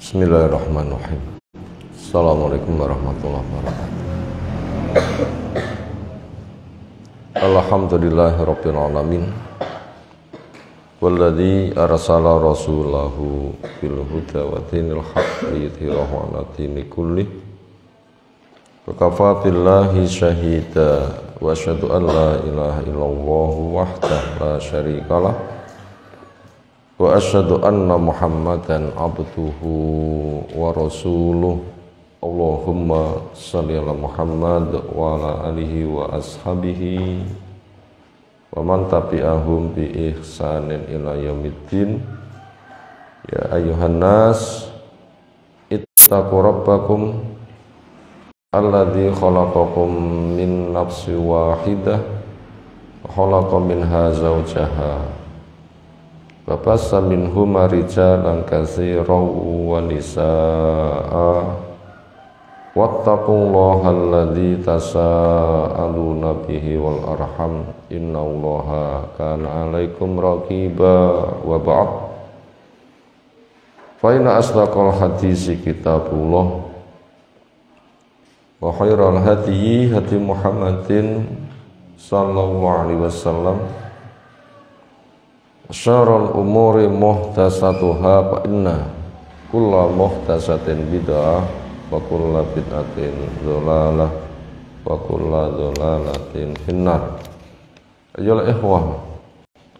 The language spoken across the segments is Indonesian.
Bismillahirrahmanirrahim. Assalamualaikum warahmatullahi wabarakatuh. Alhamdulillahirabbil alamin. Walladzi arsala rasulahu bil huda wa dinil haqq liyudhhirahu 'ala dini kullih. Wa kafaa billahi syahida wa asyhadu an la ilaha illallah wahdahu la syarikalah. Wa asyhadu anna Muhammadan abduhu wa rasuluh. Allahumma shalli ala Muhammad wa ala alihi wa ashabihi wa man tabi'ahum bi ihsanin ila yaumiddin. Ya ayyuhan nas ittaqu rabbakum alladzi khalaqakum min nafsin wahidah wa khalaqa minha zawjaha wa bassa minhuma rijalan katsiran wa nisaa'a wattaqullaha alladzi tasaaluna bihi wal arham innallaha kana 'alaikum raqiba. Wa ba'd, fa inna asdaqal hadisi kitabullah wa khairal hadyi hadi Muhammadin sallallahu alaihi wasallam. Syarrul umuri muhdatsatuha fa inna kulla muhdatsatin bid'ah wa kulla bid'atin dhalalah wa kulla dhalalatin finnar. Ayolah ikhwah,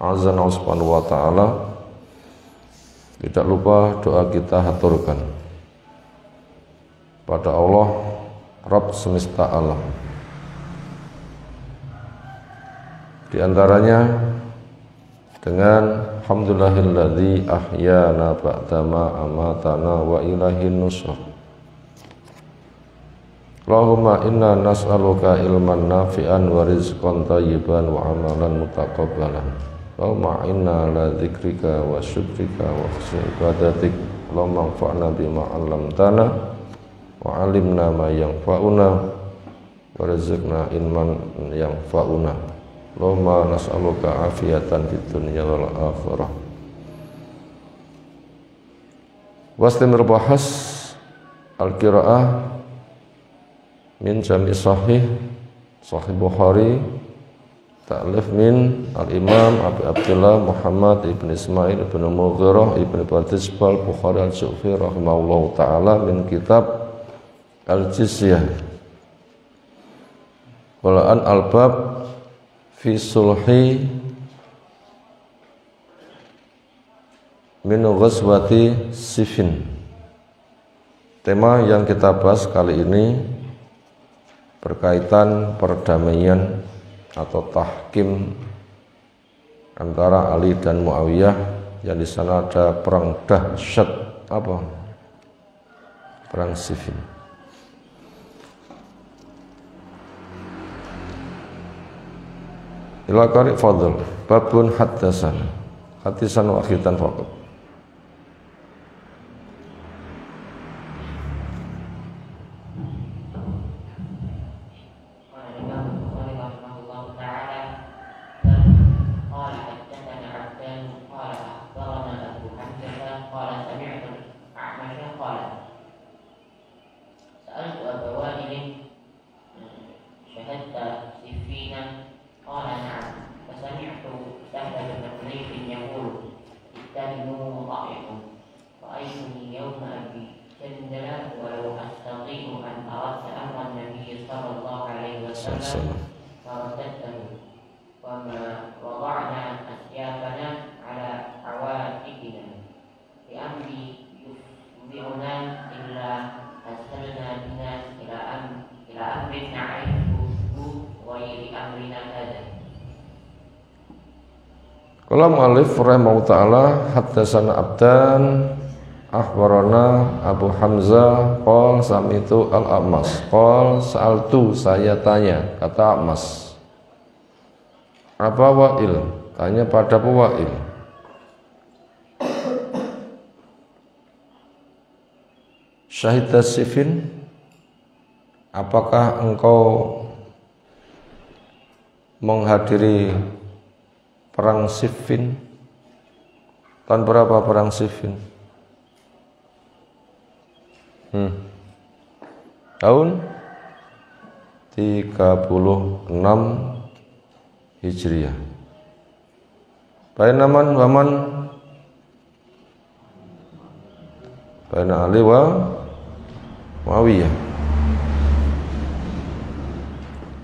azza subhanahu wa ta'ala, tidak lupa doa kita haturkan pada Allah Rabb semesta alam. Di antaranya dengan alhamdulillahilladzi ahyana ba'dama amatana wa ilaihin nusyur. Allahumma inna nas'aluka ilman nafi'an wa rizqan thayyiban wa amalan mutaqabbalan. Allahumma inna ala dzikrika wa syukrika wa husni ibadatik. Allahumma anfa'na bima 'allamtana wa 'allimna ma yanfa'una wa rizqna ilman yanfa'una. Allahumma nas'aluka afiyatan fid dunya wal akhirah. Wastimir bahas al-qiraah min jami' sahih Bukhari ta'lif min al-imam Abu Abdullah Muhammad ibn Ismail ibn Mughirah ibn Badisbal Bukhari al-Ju'fi rahimahullahu ta'ala min kitab al-Jizyah walaan al-bab fi sulhi min ghazwati Siffin. Tema yang kita bahas kali ini berkaitan perdamaian atau tahkim antara Ali dan Muawiyah, yang di sana ada perang dahsyat, apa? Perang Siffin. Ila qari fadl babun haddasan hadisan wa khitan faqat. Qala mu'allif rahimahullahu ta'ala haddatsana Abdan akhbarana Abu Hamzah qala sami'tu al-A'mas qala sa'altu, saya tanya, kata A'mas, apa Wa'il, tanya pada Abu Wa'il, syahidah Siffin, apakah engkau menghadiri perang Siffin? Tahun berapa perang Siffin? Tahun 36 Hijriah. Baina man wa man baina Ali wa Muawiyah.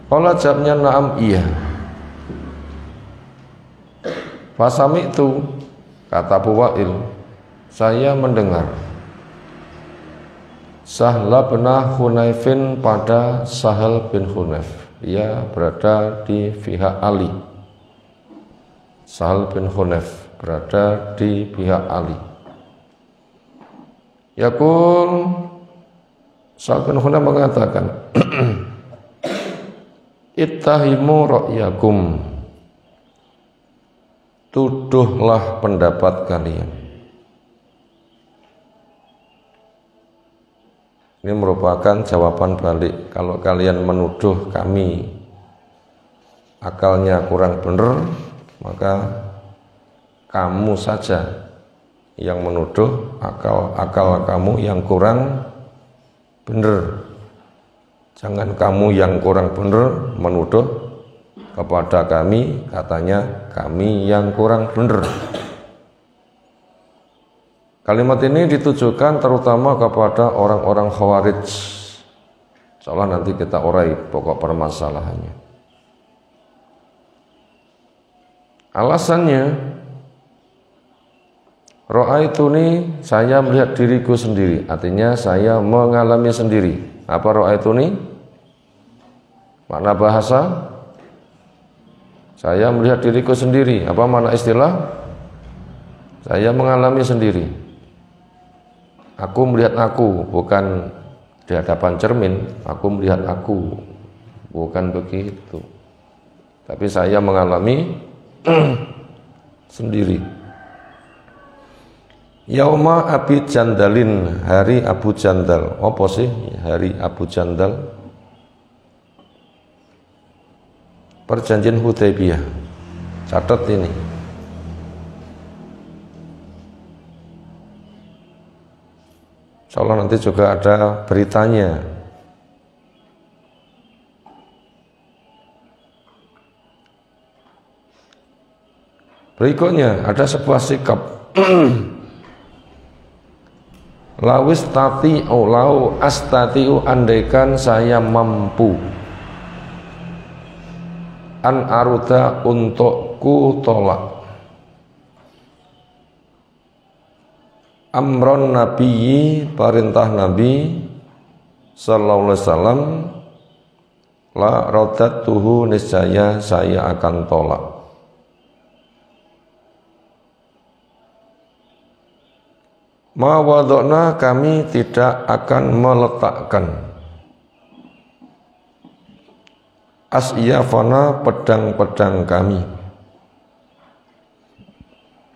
Qala jawabnya na'am iya. Fasami itu kata Abu Wa'il, saya mendengar Sahla bin Hunayfin pada Sahal bin Hunayf. Dia berada di pihak Ali. Sahal bin Hunayf berada di pihak Ali. Yaqul, Sahal bin Hunayf mengatakan, ittahimu ra'yakum, tuduhlah pendapat kalian. Ini merupakan jawaban balik. Kalau kalian menuduh kami akalnya kurang benar, maka kamu saja yang menuduh akal kamu yang kurang benar. Jangan kamu yang kurang benar menuduh kepada kami, katanya kami yang kurang benar. Kalimat ini ditujukan terutama kepada orang-orang Khawarij. Insyaallah nanti kita urai pokok permasalahannya. Alasannya, ra'aituni, saya melihat diriku sendiri, artinya saya mengalami sendiri. Apa ra'aituni? Makna bahasa? Saya melihat diriku sendiri. Apa makna istilah? Saya mengalami sendiri. Aku melihat aku, bukan di hadapan cermin. Aku melihat aku, bukan begitu. Tapi saya mengalami sendiri. Yauma Abi Jandalin, hari Abu Jandal. Apa sih hari Abu Jandal? Perjanjian Hudaybiyah. Catat ini. Insyaallah nanti juga ada beritanya. Berikutnya ada sebuah sikap. Lawis tati'u lau astati'u, andaikan saya mampu an aruda untuk ku tolak amron nabiyyi, perintah Nabi sallallahu alaihi wasallam, la radatuhu, niscaya saya akan tolak. Ma wadona, kami tidak akan meletakkan asyafana, pedang-pedang kami,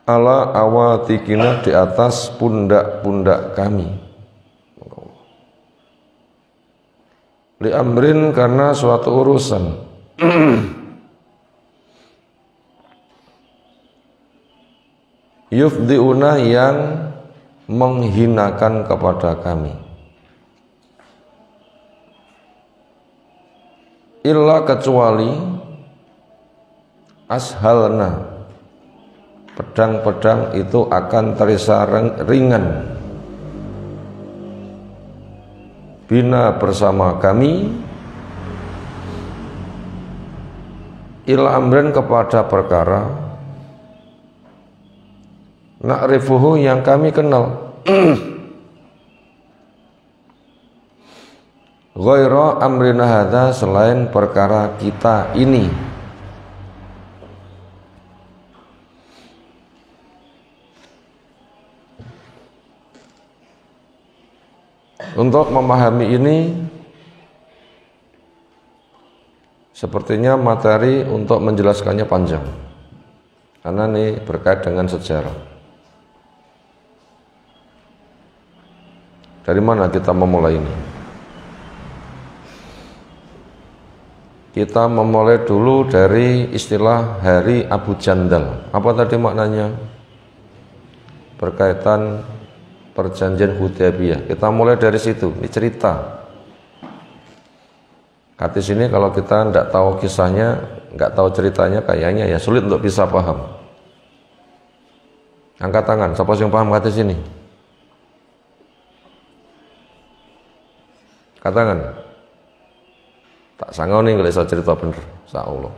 ala awatikina, di atas pundak-pundak kami. Li amrin, karena suatu urusan. Yufdiuna, yang menghinakan kepada kami. Illa, kecuali ashalna, pedang-pedang itu akan terisa ringan, bina, bersama kami, ila amrin, kepada perkara, na'rifuhu, yang kami kenal, ghaira amrina hadza, selain perkara kita ini. Untuk memahami ini, sepertinya materi untuk menjelaskannya panjang, karena ini berkait dengan sejarah. Dari mana kita memulai ini? Kita memulai dulu dari istilah hari Abu Jandal. Apa tadi maknanya? Berkaitan perjanjian Hudaybiyah. Kita mulai dari situ, ini cerita. Hadis ini kalau kita tidak tahu kisahnya, nggak tahu ceritanya, kayaknya ya sulit untuk bisa paham. Angkat tangan, siapa yang paham hadis ini? Angkat tangan. Tak sangoni kalau saya cerita bener, insyaallah.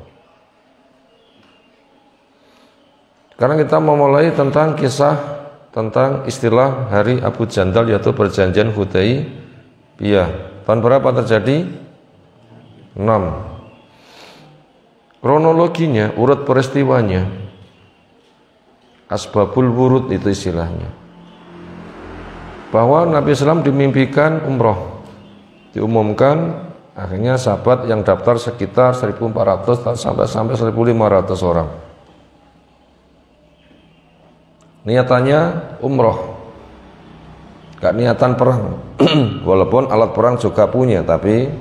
Sekarang kita memulai tentang kisah tentang istilah hari Abu Jandal, yaitu perjanjian Hudaybiyah. Tahun berapa terjadi? 6. Kronologinya, urut peristiwanya, asbabul wurud itu istilahnya, bahwa Nabi SAW dimimpikan umroh, diumumkan. Akhirnya sahabat yang daftar sekitar 1.400 sampai 1.500 orang. Niatannya umroh, gak niatan perang. Walaupun alat perang juga punya, tapi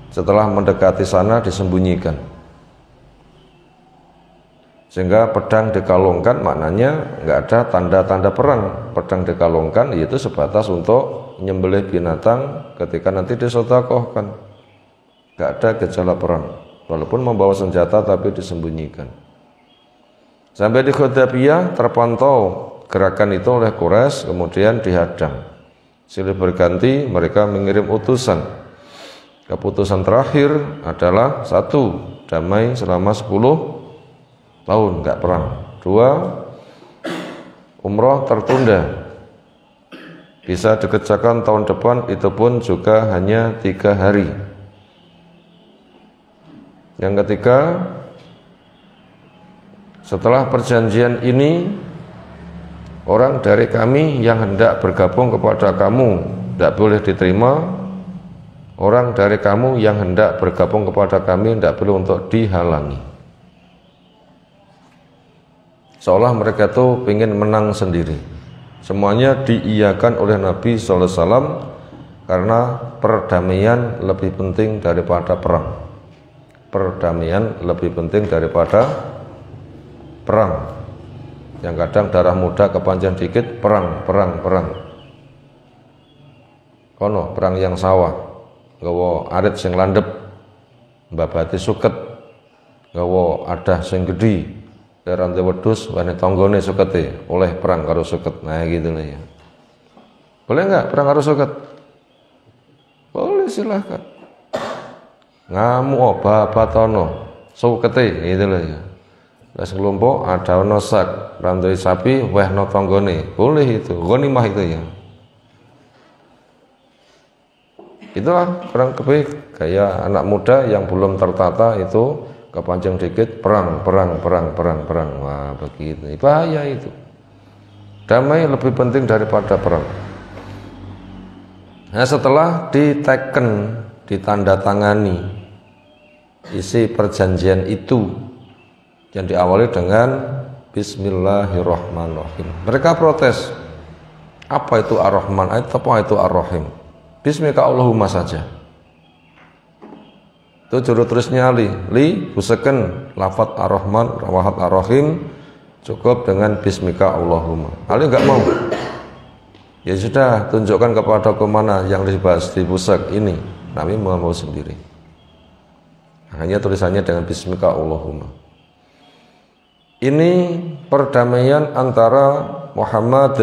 setelah mendekati sana disembunyikan. Sehingga pedang dikalungkan, maknanya gak ada tanda-tanda perang. Pedang dikalungkan yaitu sebatas untuk menyembelih binatang ketika nanti disedekahkan. Gak ada gejala perang, walaupun membawa senjata tapi disembunyikan. Sampai di Hudaybiyah terpantau gerakan itu oleh Quraisy, kemudian dihadang. Silih berganti mereka mengirim utusan. Keputusan terakhir adalah 1. Damai selama 10 tahun, gak perang. 2. Umroh tertunda, bisa dikerjakan tahun depan, itu pun juga hanya 3 hari. Yang ketiga, setelah perjanjian ini, orang dari kami yang hendak bergabung kepada kamu tidak boleh diterima. Orang dari kamu yang hendak bergabung kepada kami tidak boleh untuk dihalangi. Seolah mereka itu ingin menang sendiri. Semuanya diiyakan oleh Nabi SAW karena perdamaian lebih penting daripada perang. Perdamaian lebih penting daripada perang. Yang kadang darah muda kepanjang dikit, perang. Kono perang yang sawah, gawa arit sing landep, mbabati suket, gawa adah sing gedhi, rantai wedhus wane tanggane sukete, oleh perang karo suket. Nah gitu lah ya. Boleh nggak perang karo suket? Boleh, silahkan. Ngamu babatono sukete gitu lah ya. Wis kelompok ada ono sak rantai sapi wehno tanggane, boleh itu, ghanimah itu ya. Itulah kurang lebih kayak anak muda yang belum tertata itu, kepanjang dikit perang. Wah begitu, bahaya itu. Damai lebih penting daripada perang. Nah setelah diteken, ditandatangani isi perjanjian itu yang diawali dengan Bismillahirrahmanirrahim, mereka protes. Apa itu Ar-Rahman? Apa itu Ar-Rahim? Bismika Allahumma saja. Itu juru tulisnya li buseken lafadz Ar-Rahman, rawahat Ar-Rahim, cukup dengan Bismika Allahumma. Ali enggak mau. Ya sudah, tunjukkan kepada aku mana yang dibahas di busek ini. Nabi mau sendiri. Hanya tulisannya dengan Bismika Allahumma. Ini perdamaian antara Muhammad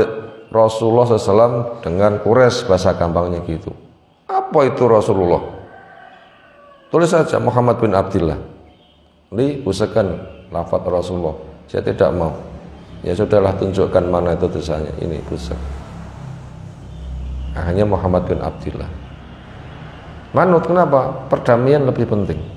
Rasulullah SAW dengan Quraisy, bahasa gampangnya gitu. Apa itu Rasulullah? Tulis saja Muhammad bin Abdillah. Busekan lafadz Rasulullah. Saya tidak mau. Ya sudahlah, tunjukkan mana itu tulisannya. Ini busek. Hanya Muhammad bin Abdillah. Manut, kenapa? Perdamaian lebih penting.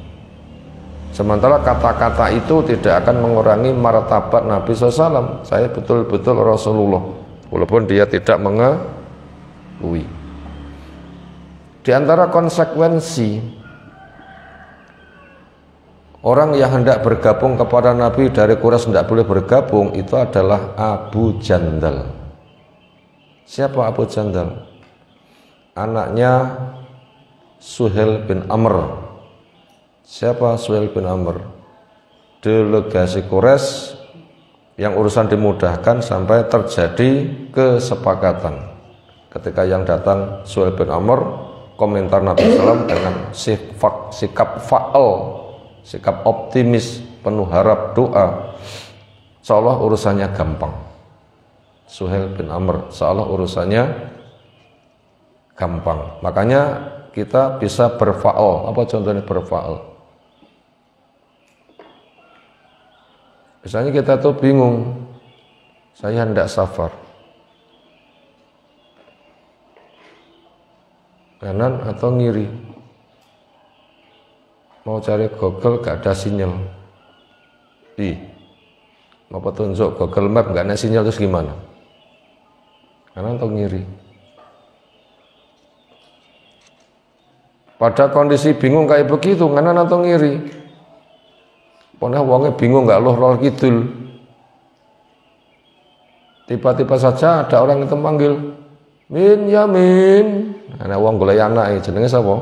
Sementara kata-kata itu tidak akan mengurangi martabat Nabi SAW. Saya betul-betul Rasulullah, walaupun dia tidak mengakui. Di antara konsekuensi orang yang hendak bergabung kepada Nabi dari Quraisy tidak boleh bergabung itu adalah Abu Jandal. Siapa Abu Jandal? Anaknya Suhail bin Amr. Siapa Suhail bin Amr? Delegasi Quraisy yang urusan dimudahkan sampai terjadi kesepakatan. Ketika yang datang Suhail bin Amr, komentar Nabi SAW dengan sikap fa'al, sikap optimis, penuh harap doa, seolah urusannya gampang. Suhail bin Amr seolah urusannya gampang. Makanya kita bisa berfa'al. Apa contohnya berfa'al? Misalnya kita tuh bingung, saya hendak safar, kanan atau ngiri, mau cari Google gak ada sinyal, mau petunjuk Google Map gak ada sinyal, terus gimana? Kanan atau ngiri? Pada kondisi bingung kayak begitu, kanan atau ngiri? Pokoknya wongnya bingung nggak loh kidul. Tiba-tiba saja ada orang itu manggil, Min Yamin. Anak wong golek anak jenenge sapa?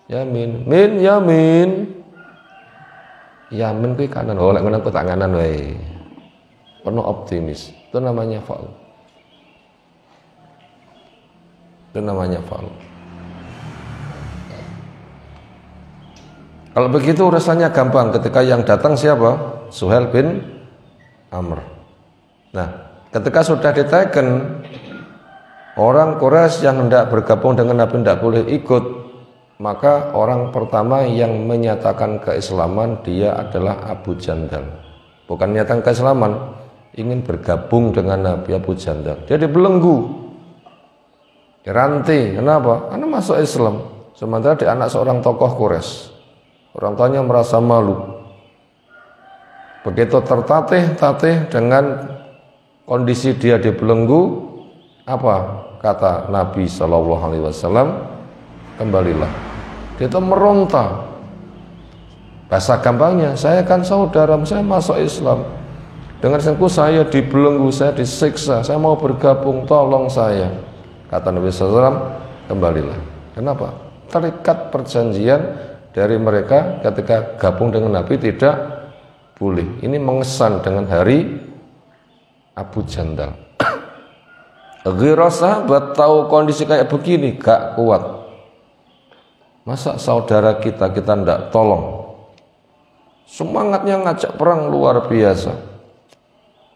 Yamin. Min Yamin. Yamin kuwi kanan, lek ngono aku tak kanan wae. Penuh optimis. Itu namanya fa'al. Itu namanya fa'al. Kalau begitu rasanya gampang. Ketika yang datang siapa? Suhail bin Amr. Nah, ketika sudah diteken, orang Quraisy yang hendak bergabung dengan Nabi tidak boleh ikut, maka orang pertama yang menyatakan keislaman dia adalah Abu Jandal. Bukan menyatakan keislaman, ingin bergabung dengan Nabi. Abu Jandal. Dia dibelenggu, dirantai. Kenapa? Karena masuk Islam. Sementara dia anak seorang tokoh Quraisy. Orang tuanya merasa malu. Begitu tertatih-tatih dengan kondisi dia dibelenggu, apa kata Nabi SAW? Kembalilah. Dia itu meronta. Bahasa gampangnya, saya kan saudara, saya masuk Islam. Dengan sengku saya dibelenggu, saya disiksa, saya mau bergabung, tolong saya. Kata Nabi SAW, kembalilah. Kenapa? Terikat perjanjian dari mereka ketika gabung dengan Nabi tidak boleh. Ini mengesan dengan hari Abu Jandal. Ghirah sahabat tahu kondisi kayak begini gak kuat. Masa saudara kita ndak tolong? Semangatnya ngajak perang luar biasa.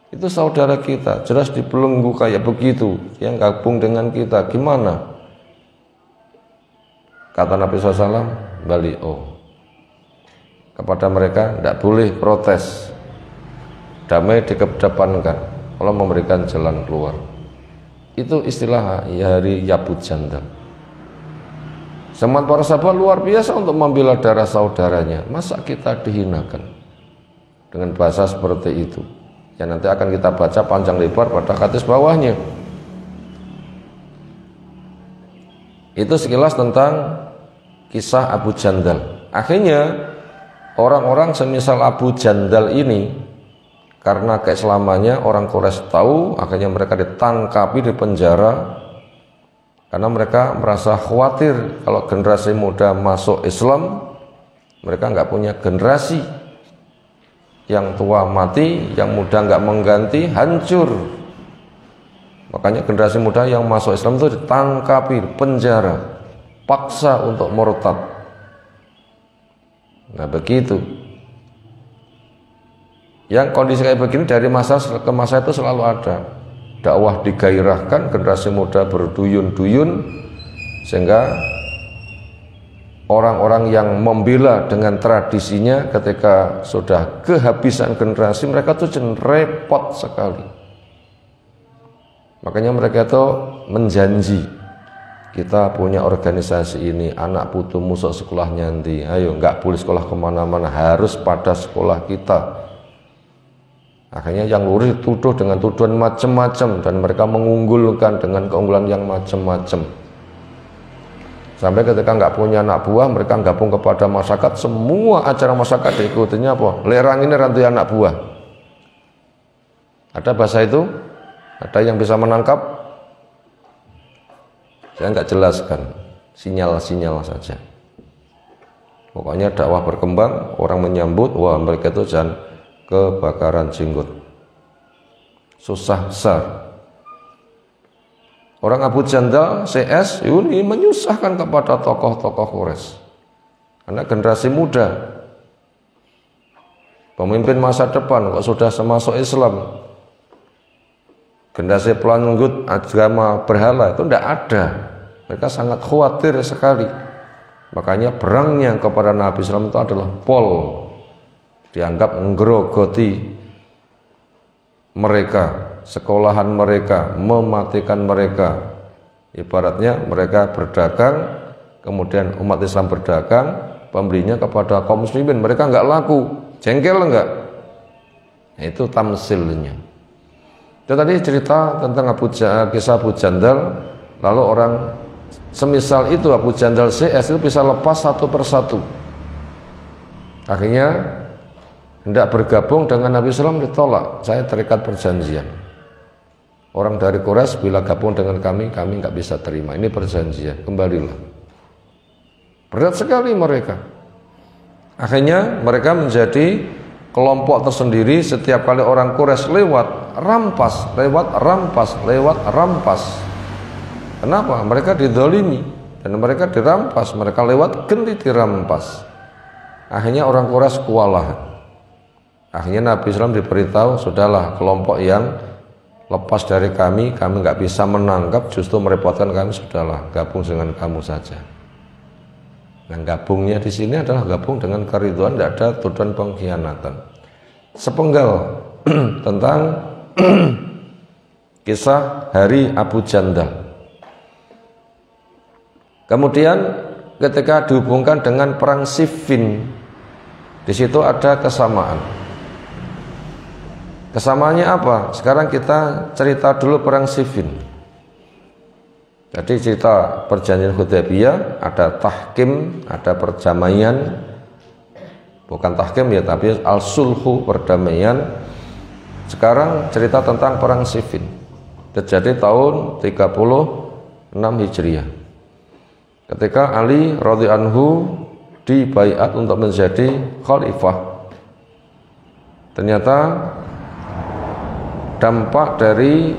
Itu saudara kita, jelas dibelenggu kayak begitu, yang gabung dengan kita, gimana? Kata Nabi SAW, kepada mereka tidak boleh protes, damai dikedepankan, Allah memberikan jalan keluar. Itu istilah hari Abu Jandal. Semangat para sahabat luar biasa untuk membela darah saudaranya. Masa kita dihinakan dengan bahasa seperti itu? Yang nanti akan kita baca panjang lebar pada hadis bawahnya. Itu sekilas tentang kisah Abu Jandal. Akhirnya orang-orang semisal Abu Jandal ini, karena keislamannya orang Quraisy tahu, akhirnya mereka ditangkapi, dipenjara, karena mereka merasa khawatir kalau generasi muda masuk Islam, mereka nggak punya generasi, yang tua mati, yang muda nggak mengganti, hancur. Makanya generasi muda yang masuk Islam itu ditangkapi, penjara, paksa untuk murtad. Nah begitu. Yang kondisi kayak begini dari masa ke masa itu selalu ada. Dakwah digairahkan, generasi muda berduyun-duyun, sehingga orang-orang yang membela dengan tradisinya ketika sudah kehabisan generasi, mereka tuh repot sekali. Makanya mereka itu menjanji, kita punya organisasi ini, anak putu musuk sekolah nyanti, ayo nggak boleh sekolah kemana-mana, harus pada sekolah kita. Akhirnya yang lurus dituduh dengan tuduhan macam-macam, dan mereka mengunggulkan dengan keunggulan yang macam-macam. Sampai ketika nggak punya anak buah, mereka gabung kepada masyarakat, semua acara masyarakat diikutinya apa? Lerang ini rantai anak buah. Ada bahasa itu? Ada yang bisa menangkap? Saya nggak jelaskan, sinyal-sinyal saja. Pokoknya dakwah berkembang, orang menyambut, wah mereka itu jangan kebakaran jenggot. Susah besar. Orang Abu Jandal, CS, ini menyusahkan kepada tokoh-tokoh Quraisy. Karena generasi muda, pemimpin masa depan kok sudah masuk Islam. Generasi pelanggut agama berhala itu tidak ada. Mereka sangat khawatir sekali. Makanya perangnya kepada Nabi SAW itu adalah pol. Dianggap menggerogoti mereka, sekolahan mereka, mematikan mereka. Ibaratnya mereka berdagang, kemudian umat Islam berdagang, pembelinya kepada kaum muslimin, mereka nggak laku, jengkel enggak? Itu tamsilnya. Itu tadi cerita tentang kisah Abu Jandal. Lalu orang semisal itu Abu Jandal CS itu bisa lepas satu persatu. Akhirnya hendak bergabung dengan Nabi SAW ditolak. Saya terikat perjanjian. Orang dari Quraisy bila gabung dengan kami nggak bisa terima. Ini perjanjian, kembalilah. Berat sekali mereka. Akhirnya mereka menjadi kelompok tersendiri. Setiap kali orang Quraisy lewat, rampas. Kenapa? Mereka didolimi dan mereka dirampas. Mereka lewat genti dirampas. Akhirnya orang Quraisy kewalahan. Akhirnya Nabi SAW diberitahu, sudahlah kelompok yang lepas dari kami nggak bisa menangkap, justru merepotkan kami, sudahlah gabung dengan kamu saja. Nah, gabungnya di sini adalah gabung dengan keriduan, tidak ada tuduhan pengkhianatan. Sepenggal tentang kisah hari Abu Jandal. Kemudian ketika dihubungkan dengan perang Siffin, di situ ada kesamaan. Kesamaannya apa? Sekarang kita cerita dulu perang Siffin. Jadi cerita perjanjian Hudaybiyah, ada tahkim, ada perdamaian. Bukan tahkim ya, tapi al-sulhu, perdamaian. Sekarang cerita tentang perang Siffin. Terjadi tahun 36 Hijriah. Ketika Ali radhiyallahu anhu dibaiat untuk menjadi khalifah. Ternyata dampak dari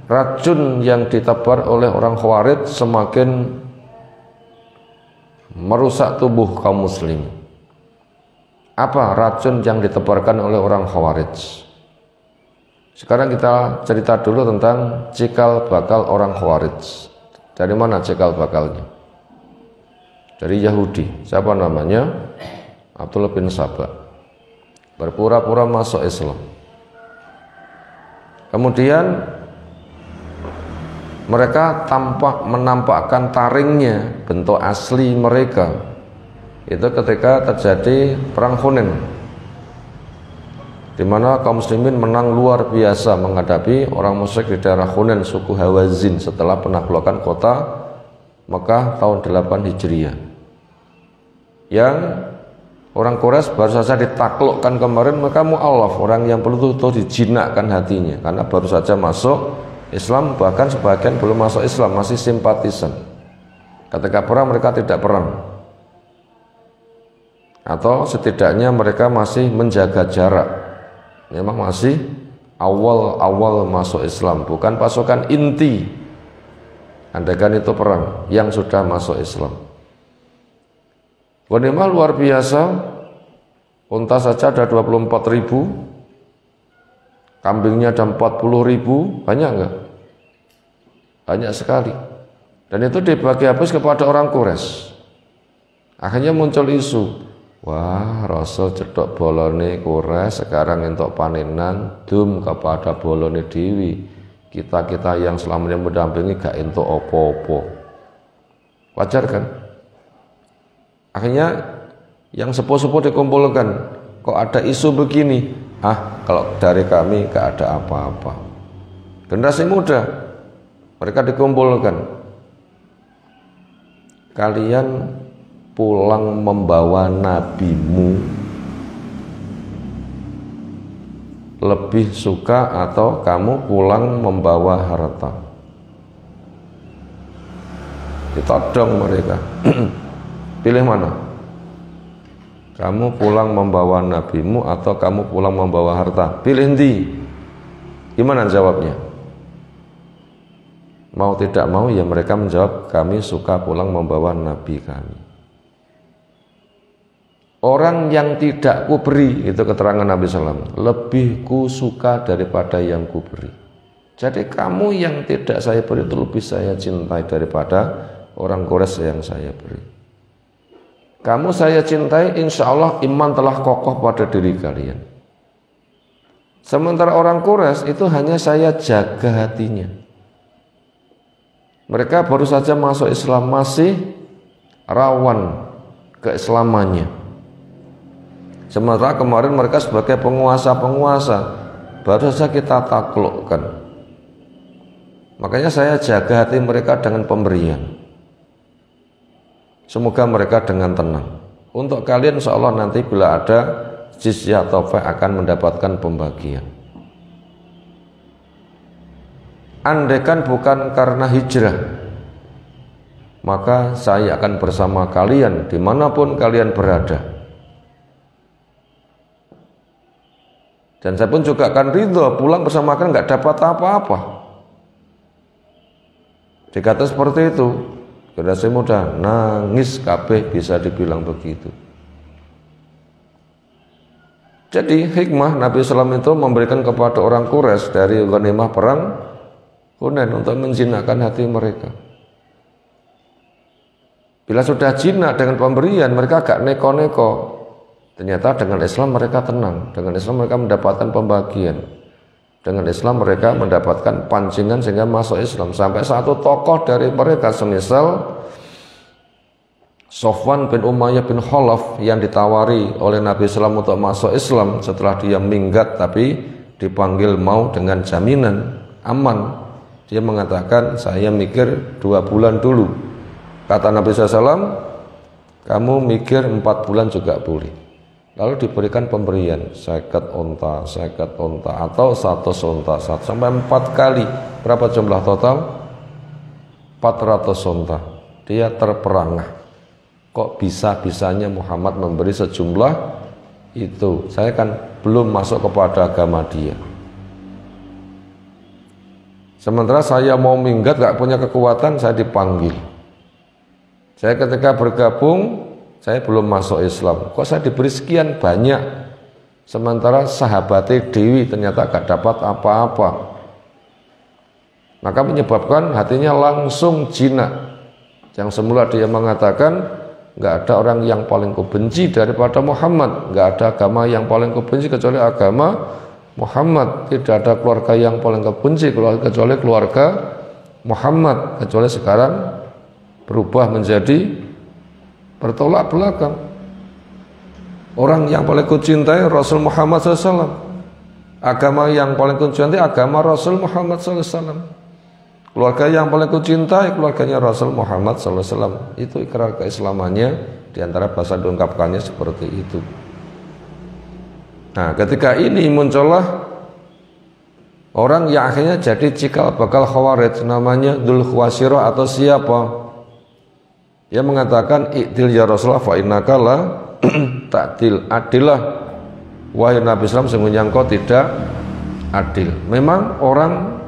racun yang ditebar oleh orang Khawarij semakin merusak tubuh kaum muslim. Apa racun yang ditebarkan oleh orang Khawarij? Sekarang kita cerita dulu tentang cikal bakal orang Khawarij. Dari mana cikal bakalnya? Dari Yahudi. Siapa namanya? Abdullah bin Sabah. Berpura-pura masuk Islam. Kemudian mereka menampakkan taringnya, bentuk asli mereka. Itu ketika terjadi perang Hunain, di mana kaum muslimin menang luar biasa menghadapi orang musyrik di daerah Hunain, suku Hawazin, setelah penaklukan kota Mekah tahun 8 Hijriah. Yang orang Quraisy baru saja ditaklukkan kemarin, maka mu'allaf, orang yang betul-betul dijinakkan hatinya, karena baru saja masuk Islam, bahkan sebagian belum masuk Islam, masih simpatisan. Ketika perang mereka tidak perang, atau setidaknya mereka masih menjaga jarak. Memang masih awal-awal masuk Islam, bukan pasukan inti. Andaikan itu perang yang sudah masuk Islam. Ghanimah luar biasa, unta saja ada 24.000, kambingnya ada 40.000, banyak enggak? Banyak sekali. Dan itu dibagi habis kepada orang Quraisy. Akhirnya muncul isu, wah Rasul cedok bolone Quraisy, sekarang entuk panenan dum kepada bolone dewi. Kita yang selamanya mendampingi gak entuk opo-opo. Wajar kan? Akhirnya yang sepuh-sepuh dikumpulkan. Kok ada isu begini? Kalau dari kami gak ada apa-apa. Generasi muda, mereka dikumpulkan. Kalian pulang membawa nabimu lebih suka atau kamu pulang membawa harta? Ditodong mereka. Pilih mana? Kamu pulang membawa nabimu atau kamu pulang membawa harta? Pilih ndi? Gimana jawabnya? Mau tidak mau ya mereka menjawab, kami suka pulang membawa nabi kami. Orang yang tidak kuberi, itu keterangan Nabi SAW, lebih ku suka daripada yang kuberi. Jadi kamu yang tidak saya beri itu lebih saya cintai daripada orang Quraisy yang saya beri. Kamu saya cintai, insya Allah iman telah kokoh pada diri kalian. Sementara orang Quraisy itu hanya saya jaga hatinya. Mereka baru saja masuk Islam, masih rawan keislamannya. Sementara kemarin mereka sebagai penguasa-penguasa baru saja kita taklukkan. Makanya saya jaga hati mereka dengan pemberian. Semoga mereka dengan tenang. Untuk kalian insya Allah nanti bila ada jizyah atau fai akan mendapatkan pembagian. Andaikan bukan karena hijrah, maka saya akan bersama kalian dimanapun kalian berada. Dan saya pun juga akan ridho pulang bersama kalian nggak dapat apa-apa. Dikata seperti itu, generasi muda nangis kabeh, bisa dibilang begitu. Jadi hikmah Nabi SAW itu memberikan kepada orang Quraisy dari ghanimah perang Hunain untuk menjinakkan hati mereka. Bila sudah jinak dengan pemberian, mereka agak neko-neko. Ternyata dengan Islam mereka tenang, dengan Islam mereka mendapatkan pembagian, dengan Islam mereka mendapatkan pancingan sehingga masuk Islam. Sampai satu tokoh dari mereka semisal Sofwan bin Umayyah bin Khalaf yang ditawari oleh Nabi SAW untuk masuk Islam setelah dia minggat tapi dipanggil mau dengan jaminan aman. Dia mengatakan, saya mikir 2 bulan dulu. Kata Nabi SAW, kamu mikir 4 bulan juga boleh. Lalu diberikan pemberian 50 unta, 50 unta atau 100 unta, sampai 4 kali. Berapa jumlah total? 400 unta. Dia terperangah. Kok bisa-bisanya Muhammad memberi sejumlah itu? Saya kan belum masuk kepada agama dia. Sementara saya mau minggat, gak punya kekuatan, saya dipanggil. Saya ketika bergabung, saya belum masuk Islam. Kok saya diberi sekian banyak? Sementara sahabatnya Dewi ternyata gak dapat apa-apa. Maka menyebabkan hatinya langsung jinak. Yang semula dia mengatakan, gak ada orang yang paling kubenci daripada Muhammad. Gak ada agama yang paling kubenci kecuali agama Muhammad. Tidak ada keluarga yang paling kubenci kecuali keluarga Muhammad. Kecuali sekarang berubah menjadi bertolak belakang. Orang yang paling kucintai Rasul Muhammad SAW. Agama yang paling kucintai agama Rasul Muhammad SAW. Keluarga yang paling kucintai keluarganya Rasul Muhammad SAW. Itu ikrar keislamannya, diantara bahasa diungkapkannya seperti itu. Nah, ketika ini muncullah orang yang akhirnya jadi cikal bakal Khawarij, namanya Dzul Khuwaisirah atau siapa? Dia mengatakan, "I'dil ya Rasulullah fa innaka la ta'dil." Adillah wahai Nabi SAW, sesungguhnya engkau tidak adil. Memang orang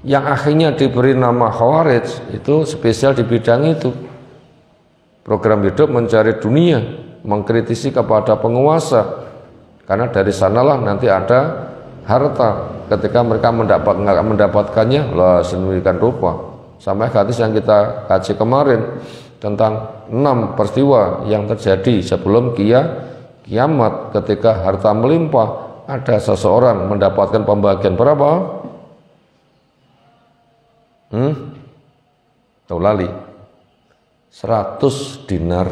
yang akhirnya diberi nama Khawarij itu spesial di bidang itu. Program hidup mencari dunia, mengkritisi kepada penguasa. Karena dari sanalah nanti ada harta. Ketika mereka mendapatkannya, lah sedemikian rupa. Sampai hadis yang kita kaji kemarin tentang 6 peristiwa yang terjadi sebelum kiamat. Ketika harta melimpah, ada seseorang mendapatkan pembagian berapa? Tahu lali 100 dinar.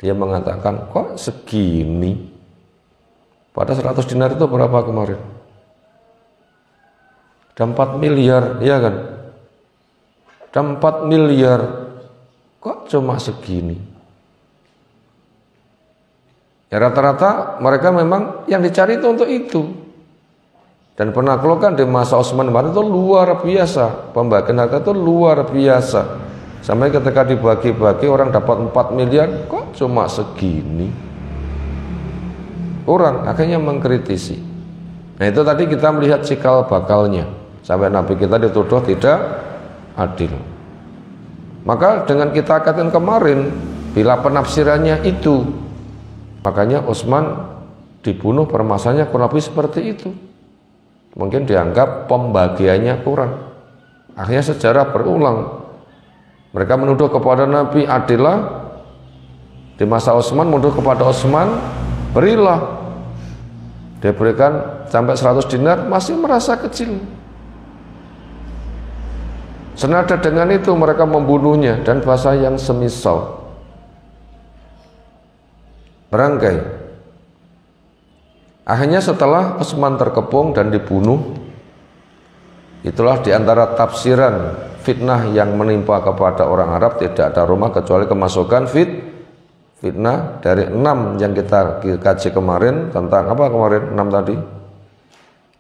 Dia mengatakan, kok segini? Pada 100 dinar itu berapa kemarin? Ada 4 miliar, ya kan? Ada 4 miliar. Kok cuma segini? Ya rata-rata mereka memang yang dicari itu untuk itu. Dan penaklukan di masa Utsman itu luar biasa. Pembagian harta itu luar biasa. Sampai ketika dibagi-bagi orang dapat 4 miliar, kok cuma segini? kurang, akhirnya mengkritisi. Nah itu tadi kita melihat cikal bakalnya sampai Nabi kita dituduh tidak adil. Maka dengan kita katakan kemarin, bila penafsirannya itu, makanya Utsman dibunuh, permasalahannya kurang lebih seperti itu. Mungkin dianggap pembagiannya kurang. Akhirnya sejarah berulang. Mereka menuduh kepada Nabi adillah, di masa Utsman menuduh kepada Utsman berilah. Dia berikan sampai 100 dinar, masih merasa kecil. Senada dengan itu mereka membunuhnya, dan bahasa yang semisal. Merangkai. Akhirnya setelah Utsman terkepung dan dibunuh, itulah diantara tafsiran fitnah yang menimpa kepada orang Arab, tidak ada rumah kecuali kemasukan fitnah dari 6 yang kita kaji kemarin. Tentang apa kemarin? 6 tadi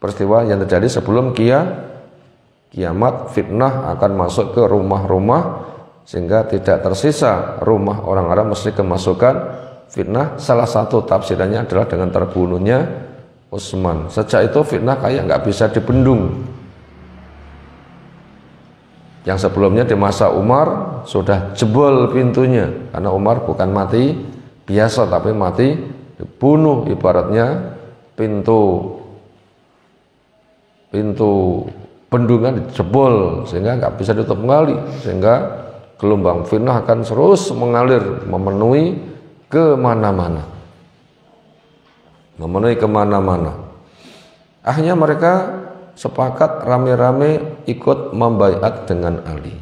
peristiwa yang terjadi sebelum kiamat. Fitnah akan masuk ke rumah-rumah sehingga tidak tersisa rumah orang Arab mesti kemasukan fitnah. Salah satu tafsirannya adalah dengan terbunuhnya Utsman. Sejak itu fitnah kayak nggak bisa dibendung. Yang sebelumnya di masa Umar sudah jebol pintunya, karena Umar bukan mati biasa tapi mati dibunuh, ibaratnya pintu bendungan dijebol sehingga nggak bisa ditutup kembali, sehingga gelombang fitnah akan terus mengalir memenuhi kemana-mana. Akhirnya mereka sepakat rame-rame ikut membaiat dengan Ali.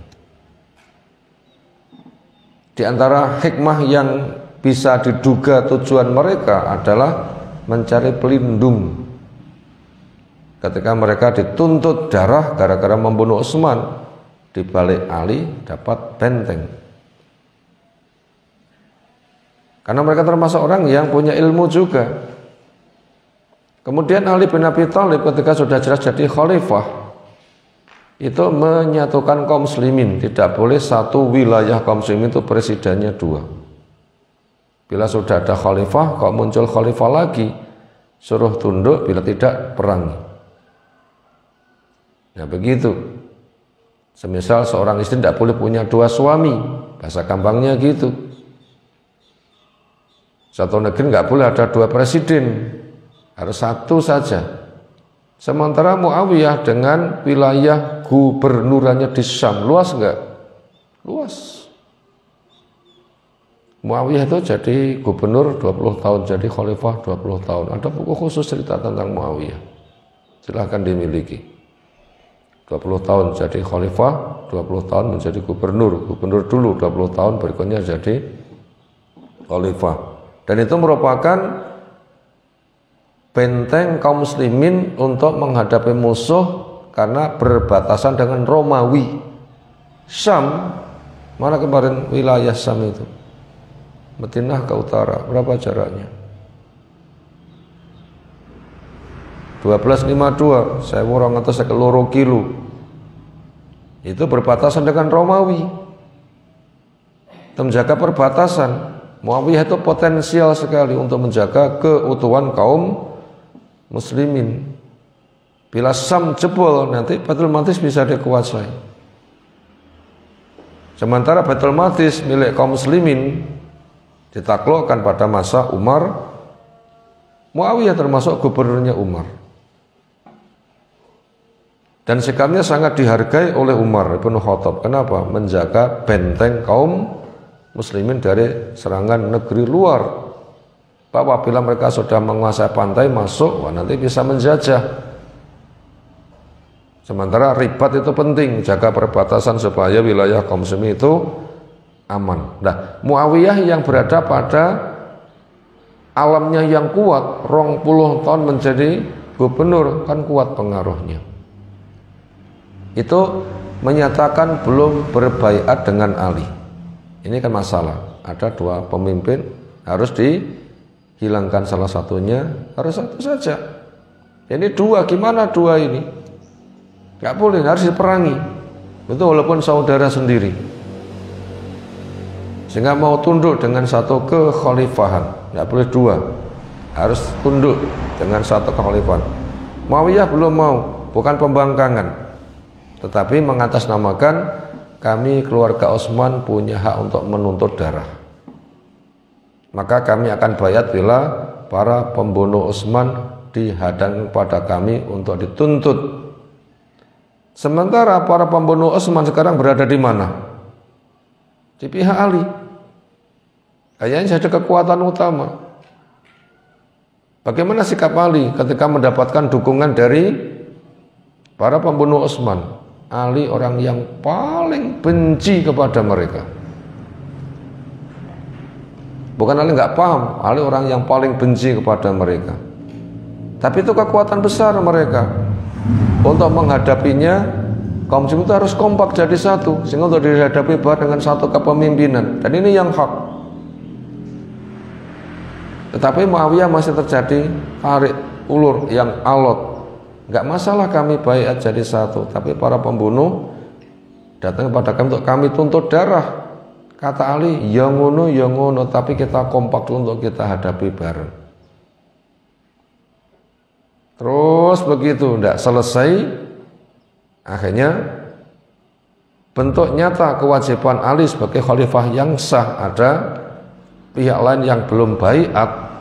Di antara hikmah yang bisa diduga tujuan mereka adalah mencari pelindung. Ketika mereka dituntut darah gara-gara membunuh Utsman, di balik Ali dapat benteng. Karena mereka termasuk orang yang punya ilmu juga. Kemudian Ali bin Abi Thalib ketika sudah jelas jadi khalifah, itu menyatukan kaum muslimin. Tidak boleh satu wilayah kaum muslimin itu presidennya 2. Bila sudah ada khalifah, kok muncul khalifah lagi, suruh tunduk, bila tidak perangi. Nah begitu. Semisal seorang istri tidak boleh punya 2 suami, bahasa gampangnya gitu. Satu negeri nggak boleh ada 2 presiden, harus 1 saja. Sementara Muawiyah dengan wilayah gubernurannya di Syam, luas enggak? Luas. Muawiyah itu jadi gubernur 20 tahun, jadi khalifah 20 tahun. Ada buku khusus cerita tentang Muawiyah, silahkan dimiliki. 20 tahun jadi khalifah, 20 tahun menjadi gubernur dulu 20 tahun, berikutnya jadi khalifah. Dan itu merupakan benteng kaum muslimin untuk menghadapi musuh karena berbatasan dengan Romawi. Syam, mana kemarin wilayah Syam itu? Madinah ke utara, berapa jaraknya? 1252, 1200 kilo. Itu berbatasan dengan Romawi. Itu menjaga perbatasan. Muawiyah itu potensial sekali untuk menjaga keutuhan kaum muslimin. Bila Syam jebol, nanti Baitul Maqdis bisa dikuasai. Sementara Baitul Maqdis milik kaum muslimin ditaklukkan pada masa Umar. Muawiyah termasuk gubernurnya Umar. Dan sikapnya sangat dihargai oleh Umar bin Khattab. Kenapa? Menjaga benteng kaum muslimin dari serangan negeri luar. Bahwa bila mereka sudah menguasai pantai masuk, wah nanti bisa menjajah. Sementara ribat itu penting, jaga perbatasan supaya wilayah kaum muslimin itu aman. Nah, Muawiyah yang berada pada alamnya yang kuat, 20 tahun menjadi gubernur, kan kuat pengaruhnya. Itu menyatakan belum berbaiat dengan Ali. Ini kan masalah, ada 2 pemimpin, harus dihilangkan salah satunya, harus 1 saja. Ini 2, gimana 2 ini? Gak boleh, harus diperangi. Itu walaupun saudara sendiri. Sehingga mau tunduk dengan 1 kekhalifahan, gak boleh 2. harus tunduk dengan satu kekhalifahan. Muawiyah belum mau, bukan pembangkangan, tetapi mengatasnamakan kami keluarga Utsman punya hak untuk menuntut darah. Maka kami akan bayat bila para pembunuh Utsman dihadang pada kami untuk dituntut. Sementara para pembunuh Utsman sekarang berada di mana? Di pihak Ali. Kayaknya ada kekuatan utama. Bagaimana sikap Ali ketika mendapatkan dukungan dari para pembunuh Utsman? Ali orang yang paling benci kepada mereka. Bukan Ali nggak paham, Ali orang yang paling benci kepada mereka. Tapi itu kekuatan besar mereka. Untuk menghadapinya, kaum muslim itu harus kompak jadi satu, sehingga untuk dihadapi dengan satu kepemimpinan. Dan ini yang hak. Tetapi Muawiyah masih terjadi tarik ulur yang alot. Enggak masalah kami baiat jadi satu, tapi para pembunuh datang kepada kami untuk kami tuntut darah. Kata Ali, ya ngono, tapi kita kompak untuk kita hadapi bareng. Terus begitu, enggak selesai. Akhirnya bentuk nyata kewajiban Ali sebagai khalifah yang sah, ada pihak lain yang belum baiat,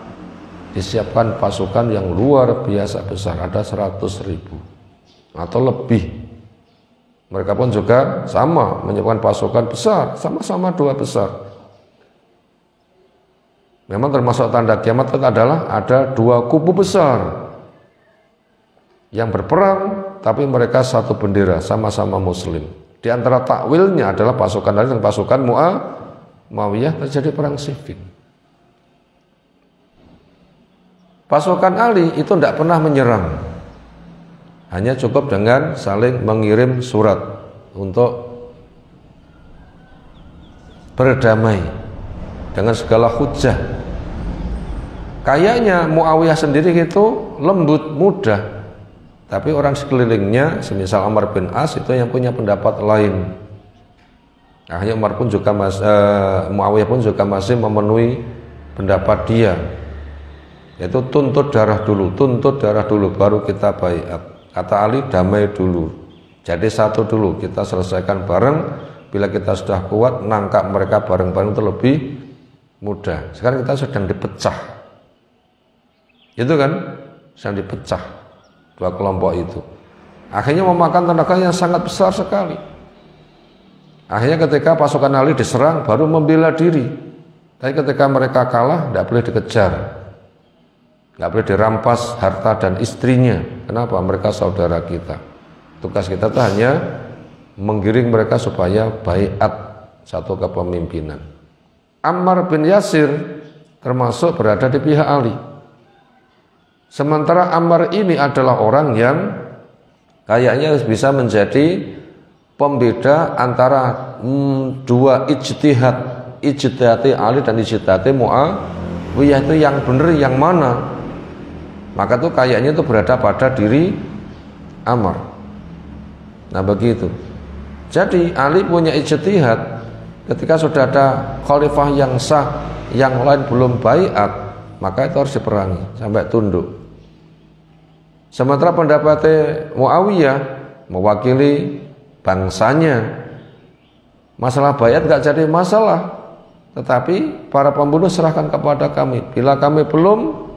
disiapkan pasukan yang luar biasa besar, ada 100.000 atau lebih. Mereka pun juga sama menyiapkan pasukan besar, sama-sama dua besar. Memang termasuk tanda kiamat adalah ada dua kubu besar yang berperang, tapi mereka satu bendera, sama-sama muslim. Di antara takwilnya adalah pasukan Ali dan pasukan Muawiyah terjadi perang Siffin. Pasukan Ali itu tidak pernah menyerang, hanya cukup dengan saling mengirim surat untuk berdamai dengan segala hujah. Kayaknya Muawiyah sendiri itu lembut, mudah, tapi orang sekelilingnya, semisal Amr bin As itu yang punya pendapat lain. Akhirnya Muawiyah pun juga masih memenuhi pendapat dia, yaitu tuntut darah dulu, baru kita baiat. Kata Ali, damai dulu, jadi satu dulu, kita selesaikan bareng. Bila kita sudah kuat, nangkap mereka bareng-bareng itu lebih mudah. Sekarang kita sedang dipecah, itu kan, sedang dipecah dua kelompok itu. Akhirnya memakan tenaga yang sangat besar sekali. Akhirnya ketika pasukan Ali diserang, baru membela diri. Tapi ketika mereka kalah, tidak boleh dikejar, nggak boleh dirampas harta dan istrinya. Kenapa? Mereka saudara kita. Tugas kita itu hanya menggiring mereka supaya baiat satu kepemimpinan. Ammar bin Yasir termasuk berada di pihak Ali. Sementara Ammar ini adalah orang yang kayaknya bisa menjadi pembeda antara dua ijtihad Ali dan ijtihad Muawiyah, itu yang benar yang mana. Maka tuh kayaknya itu berada pada diri Ammar. Nah begitu. Jadi Ali punya ijtihad, ketika sudah ada khalifah yang sah, yang lain belum baiat, maka itu harus diperangi sampai tunduk. Sementara pendapatnya Muawiyah mewakili bangsanya, masalah baiat gak jadi masalah, tetapi para pembunuh serahkan kepada kami. Bila kami belum,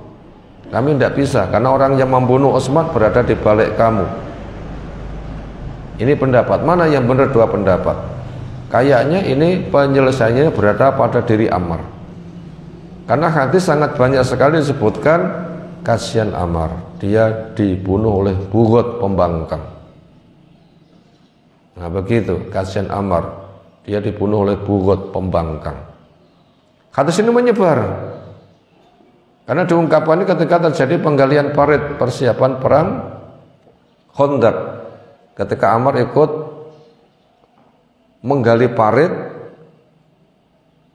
kami tidak bisa, karena orang yang membunuh Utsman berada di balik kamu. Ini pendapat, mana yang benar? Dua pendapat. Kayaknya ini penyelesaiannya berada pada diri Ammar, karena hadis sangat banyak sekali disebutkan kasihan Ammar, dia dibunuh oleh bugot pembangkang. Nah begitu, kasihan Ammar, dia dibunuh oleh bugot pembangkang. Hadis ini menyebar, karena diungkapkan ini ketika terjadi penggalian parit persiapan perang Khandaq. Ketika Ammar ikut menggali parit,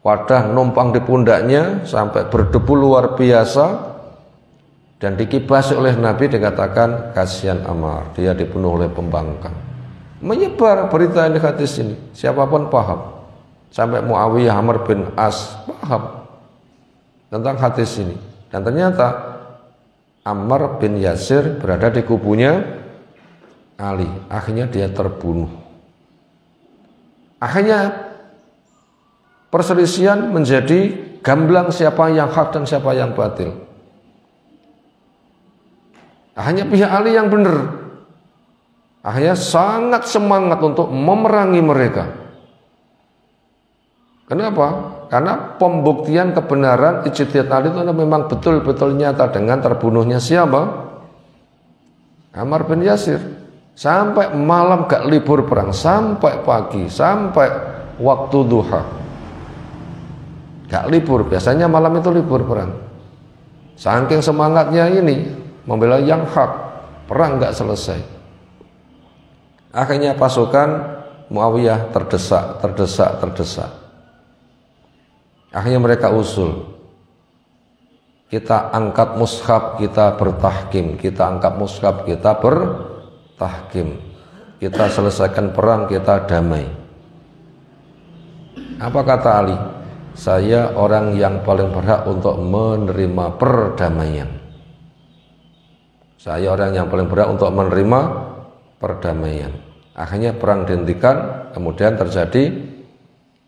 wadah numpang di pundaknya sampai berdebu luar biasa, dan dikibasi oleh Nabi, dikatakan kasihan Ammar, dia dibunuh oleh pembangkang. Menyebar berita ini, hadis ini, siapapun paham. Sampai Muawiyah, Amr bin As paham tentang hadis ini. Dan ternyata Ammar bin Yasir berada di kubunya Ali. Akhirnya dia terbunuh. Akhirnya perselisihan menjadi gamblang siapa yang hak dan siapa yang batil. Akhirnya pihak Ali yang benar. Akhirnya sangat semangat untuk memerangi mereka. Kenapa? Karena pembuktian kebenaran ijtihad Ali itu memang betul-betul nyata dengan terbunuhnya siapa? Ammar bin Yasir. Sampai malam gak libur perang, sampai pagi, sampai waktu duha. Gak libur, biasanya malam itu libur perang. Saking semangatnya ini membela yang hak, perang gak selesai. Akhirnya pasukan Muawiyah terdesak. Akhirnya mereka usul, kita angkat mushaf, kita bertahkim, kita angkat mushaf, kita bertahkim, kita selesaikan perang, kita damai. Apa kata Ali? Saya orang yang paling berhak untuk menerima perdamaian. Saya orang yang paling berhak untuk menerima perdamaian. Akhirnya perang dihentikan, kemudian terjadi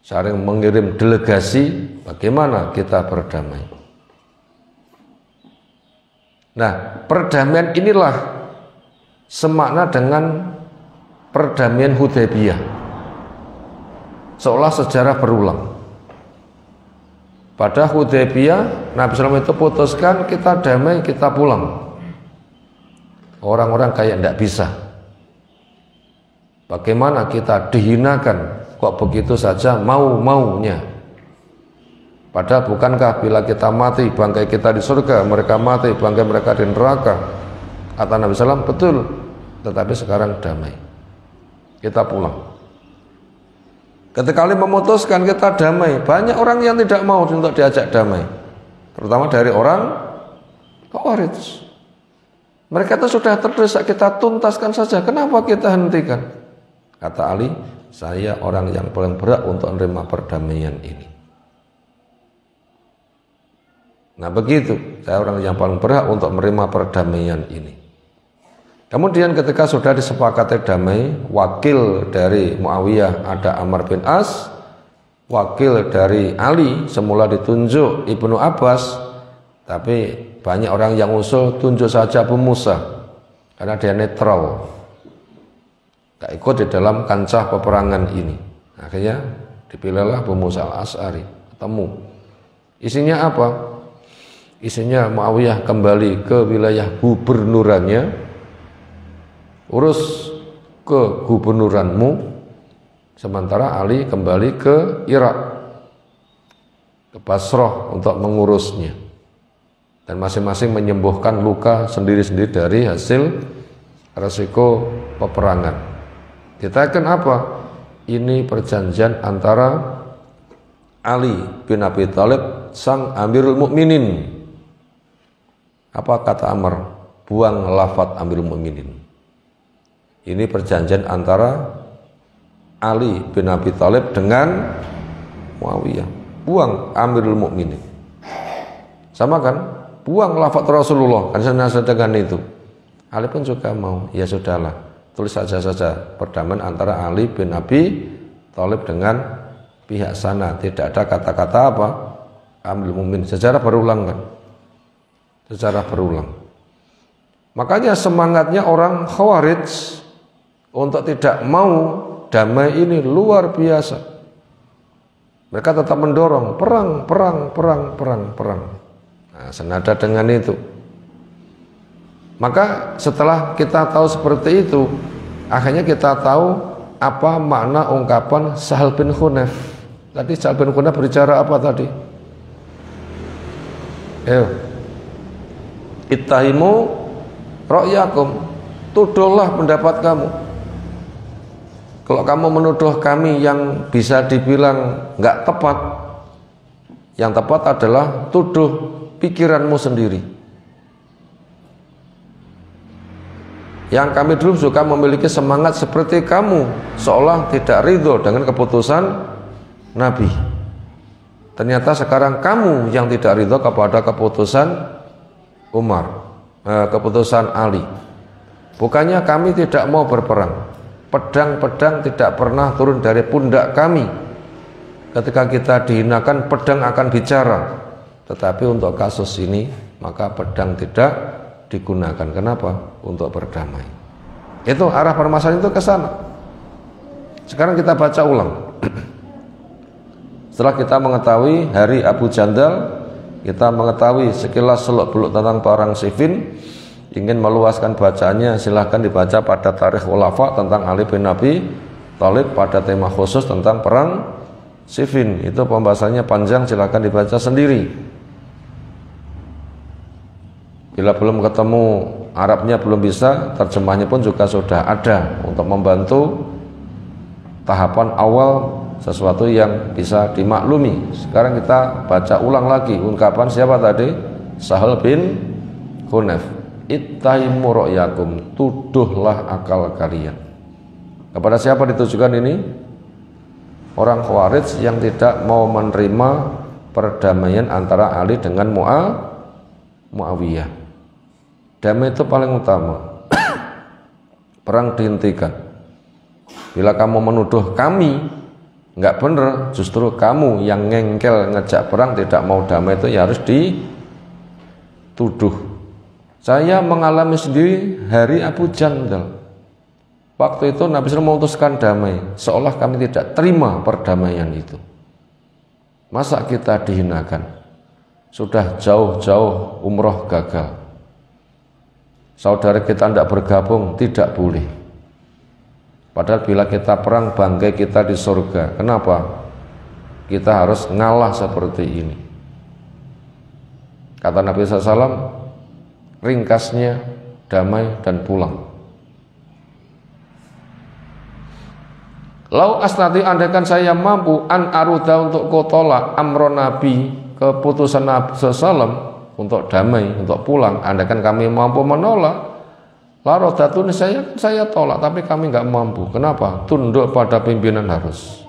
saling mengirim delegasi bagaimana kita berdamai. Nah, perdamaian inilah semakna dengan perdamaian Hudaybiyah. Seolah sejarah berulang. Pada Hudaybiyah, Nabi SAW itu putuskan kita damai, kita pulang. Orang-orang kayak tidak bisa. Bagaimana kita dihinakan kok begitu saja mau-maunya. Padahal bukankah bila kita mati bangkai kita di surga, mereka mati bangkai mereka di neraka. Kata Nabi SAW, betul. Tetapi sekarang damai. Kita pulang. Ketika Ali memutuskan kita damai, banyak orang yang tidak mau untuk diajak damai. Terutama dari orang Khawarij. Mereka itu sudah terdesak, kita tuntaskan saja. Kenapa kita hentikan? Kata Ali, saya orang yang paling berhak untuk menerima perdamaian ini. Nah begitu, saya orang yang paling berhak untuk menerima perdamaian ini. Kemudian ketika sudah disepakati damai, wakil dari Muawiyah ada Ammar bin As, wakil dari Ali semula ditunjuk Ibnu Abbas, tapi banyak orang yang usul tunjuk saja Abu Musa karena dia netral, gak ikut di dalam kancah peperangan ini. Akhirnya dipilihlah Abu Musa al-Asy'ari. Ketemu isinya apa? Isinya Muawiyah kembali ke wilayah gubernurannya, urus ke gubernuranmu, sementara Ali kembali ke Irak, ke Basrah untuk mengurusnya, dan masing-masing menyembuhkan luka sendiri-sendiri dari hasil resiko peperangan. Kita akan apa? Ini perjanjian antara Ali bin Abi Thalib sang Amirul Mukminin. Apa kata Ammar? Buang lafaz Amirul Mukminin. Ini perjanjian antara Ali bin Abi Thalib dengan Muawiyah. Buang Amirul Mukminin. Sama kan? Buang lafaz Rasulullah. Kan senada dengan itu. Ali pun juga mau. Ya sudahlah. Tulis saja perdamaian antara Ali bin Abi Thalib dengan pihak sana. Tidak ada kata-kata apa? Amirul Mukminin. Sejarah berulang kan? Sejarah berulang. Makanya semangatnya orang Khawarij untuk tidak mau damai ini luar biasa. Mereka tetap mendorong perang. Nah, senada dengan itu. Maka setelah kita tahu seperti itu, akhirnya kita tahu apa makna ungkapan Sahal bin Hunayf. Tadi Sahal bin Hunayf berbicara apa tadi? Ittahimu ra'yakum, tuduhlah pendapat kamu. Kalau kamu menuduh kami yang bisa dibilang nggak tepat, yang tepat adalah tuduh pikiranmu sendiri. Yang kami dulu juga memiliki semangat seperti kamu, seolah tidak ridho dengan keputusan Nabi. Ternyata sekarang kamu yang tidak ridho kepada keputusan Umar. keputusan Ali. Bukannya kami tidak mau berperang, pedang-pedang tidak pernah turun dari pundak kami. Ketika kita dihinakan, pedang akan bicara. Tetapi untuk kasus ini, maka pedang tidak digunakan. Kenapa? Untuk berdamai. Itu arah permasalahan itu ke sana. Sekarang kita baca ulang. Setelah kita mengetahui hari Abu Jandal, kita mengetahui sekilas seluk-beluk tentang perang Siffin. Ingin meluaskan bacaannya, silahkan dibaca pada Tarikh Khulafa tentang Ali bin Abi Thalib pada tema khusus tentang perang Siffin. Itu pembahasannya panjang, silahkan dibaca sendiri. Bila belum ketemu Arabnya, belum bisa, terjemahnya pun juga sudah ada untuk membantu tahapan awal sesuatu yang bisa dimaklumi. Sekarang kita baca ulang lagi ungkapan siapa tadi? Sahal bin Hunayf. Ittaimu ru'yakum, tuduhlah akal kalian. Kepada siapa ditujukan ini? Orang Khawarij yang tidak mau menerima perdamaian antara Ali dengan Muawiyah. Damai itu paling utama. Perang dihentikan. Bila kamu menuduh kami nggak benar, justru kamu yang ngengkel ngejak perang, tidak mau damai, itu ya harus dituduh. Saya mengalami sendiri hari Abu Jandal. Waktu itu Nabi SAW memutuskan damai, seolah kami tidak terima perdamaian itu. Masa kita dihinakan? Sudah jauh-jauh umroh gagal. Saudara kita tidak bergabung, tidak boleh. Padahal bila kita perang, bangkai kita di surga. Kenapa? Kita harus ngalah seperti ini. Kata Nabi SAW, ringkasnya damai dan pulang. Lau asnati, andaikan saya mampu an aruda untuk kotolak amron Nabi, keputusan Nabi SAW untuk damai, untuk pulang, andaikan kami mampu menolak, larodatun saya tolak, tapi kami nggak mampu. Kenapa? Tunduk pada pimpinan harus.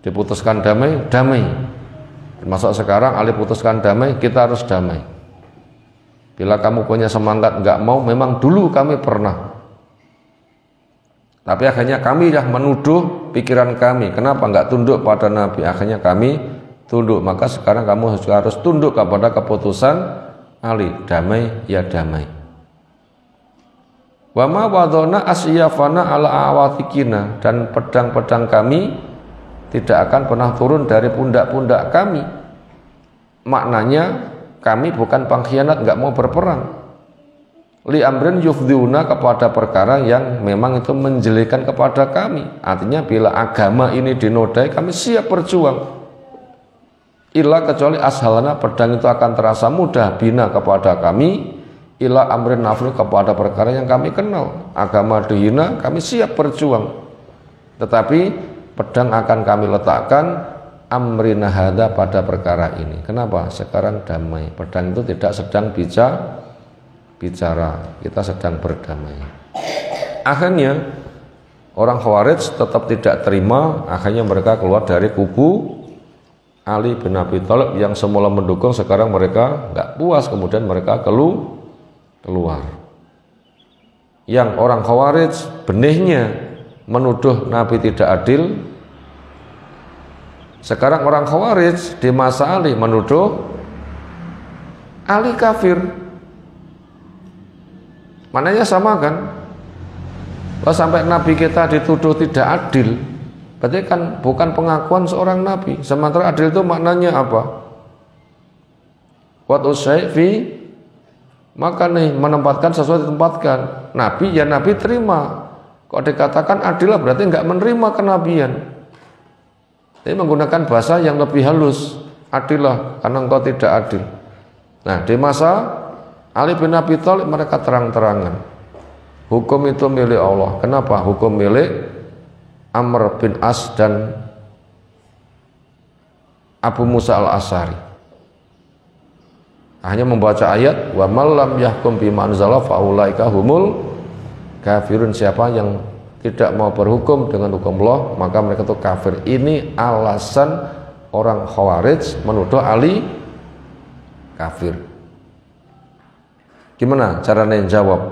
Diputuskan damai, damai. Masuk sekarang Ali putuskan damai, kita harus damai. Bila kamu punya semangat nggak mau, memang dulu kami pernah. Tapi akhirnya kami yang menuduh pikiran kami. Kenapa nggak tunduk pada Nabi? Akhirnya kami tunduk. Maka sekarang kamu harus tunduk kepada keputusan Ali. Damai ya damai. Wa ma wadona asyafana ala awatikina, dan pedang-pedang kami tidak akan pernah turun dari pundak-pundak kami. Maknanya kami bukan pengkhianat, nggak mau berperang. Li amrin yufdiuna, kepada perkara yang memang itu menjelekan kepada kami. Artinya bila agama ini dinodai, kami siap berjuang. Illa, kecuali ashalana, pedang itu akan terasa mudah bina kepada kami. Illa amrin naflu, kepada perkara yang kami kenal. Agama dihina, kami siap berjuang. Tetapi pedang akan kami letakkan amrina hadza, pada perkara ini. Kenapa? Sekarang damai. Pedang itu tidak sedang bicara, kita sedang berdamai. Akhirnya orang Khawarij tetap tidak terima. Akhirnya mereka keluar dari kubu Ali bin Abi Thalib yang semula mendukung. Sekarang mereka nggak puas, kemudian mereka keluar. Yang orang Khawarij benihnya menuduh Nabi tidak adil. Sekarang orang Khawarij di masa Ali menuduh Ali kafir. Mananya sama kan? Kalau sampai Nabi kita dituduh tidak adil, berarti kan bukan pengakuan seorang Nabi. Sementara adil itu maknanya apa? Wat usaifi, maka nih menempatkan sesuatu ditempatkan. Nabi ya Nabi terima. Kok dikatakan adil berarti nggak menerima kenabian. Ini menggunakan bahasa yang lebih halus. Adillah karena engkau tidak adil. Nah, di masa Ali bin Abi Thalib mereka terang-terangan. Hukum itu milik Allah. Kenapa? Hukum milik Amr bin As dan Abu Musa al-Asy'ari. Hanya membaca ayat wa mallam yahkum bima anzala faulaika humul kafirun. Siapa yang tidak mau berhukum dengan hukum Allah, maka mereka itu kafir. Ini alasan orang Khawarij menuduh Ali kafir. Gimana caranya jawab?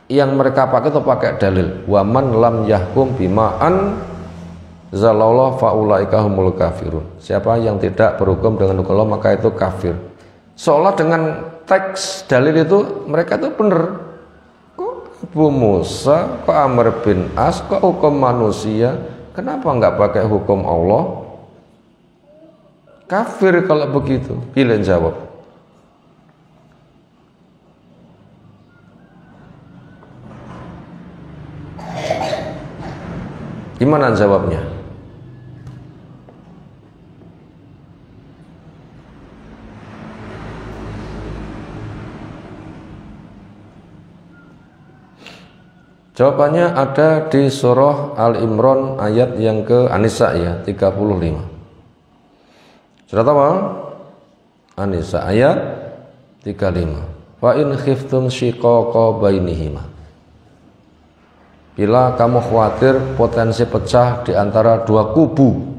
Yang mereka pakai itu pakai dalil. Wa man lam yahkum bima anzalallahu faulaika humul kafirun. Siapa yang tidak berhukum dengan hukum Allah maka itu kafir. Seolah dengan teks dalil itu mereka itu benar. Kok Abu Musa, kok Amr bin As, kok hukum manusia, kenapa nggak pakai hukum Allah? Kafir kalau begitu. Pilih jawab. Gimana jawabnya? Jawabannya ada di surah Al-Imran ayat yang ke An-Nisa ya, 35. Surat apa? An-Nisa ayat 35. Fa in khiftum shiqaqa bainihima. Bila kamu khawatir potensi pecah di antara dua kubu,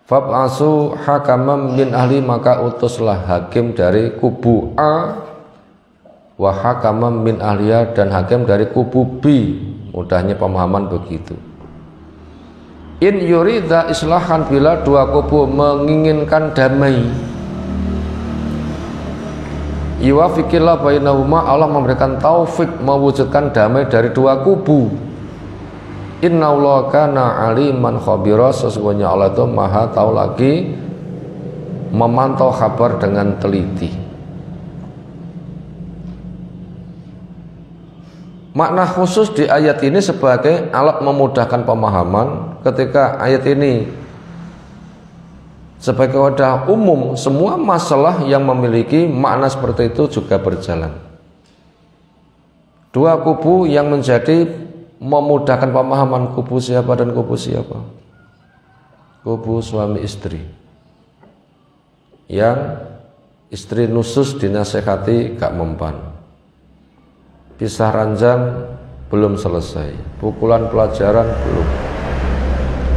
fab'asu hakamam min ahli, maka utuslah hakim dari kubu A, wa hakamam min ahliya, dan hakim dari kubu B. Mudahnya pemahaman begitu. In yurida islahan, bila dua kubu menginginkan damai, yuwafiqillah bainahuma, Allah memberikan taufik mewujudkan damai dari dua kubu. Innallaha kana aliman khabira, sesungguhnya Allah itu maha tahu lagi memantau kabar dengan teliti. Makna khusus di ayat ini sebagai alat memudahkan pemahaman. Ketika ayat ini sebagai wadah umum, semua masalah yang memiliki makna seperti itu juga berjalan. Dua kubu yang menjadi memudahkan pemahaman, kubu siapa dan kubu siapa? Kubu suami istri. Yang istri nusus dinasehati gak mempan. Pisah ranjang belum selesai. Pukulan pelajaran belum.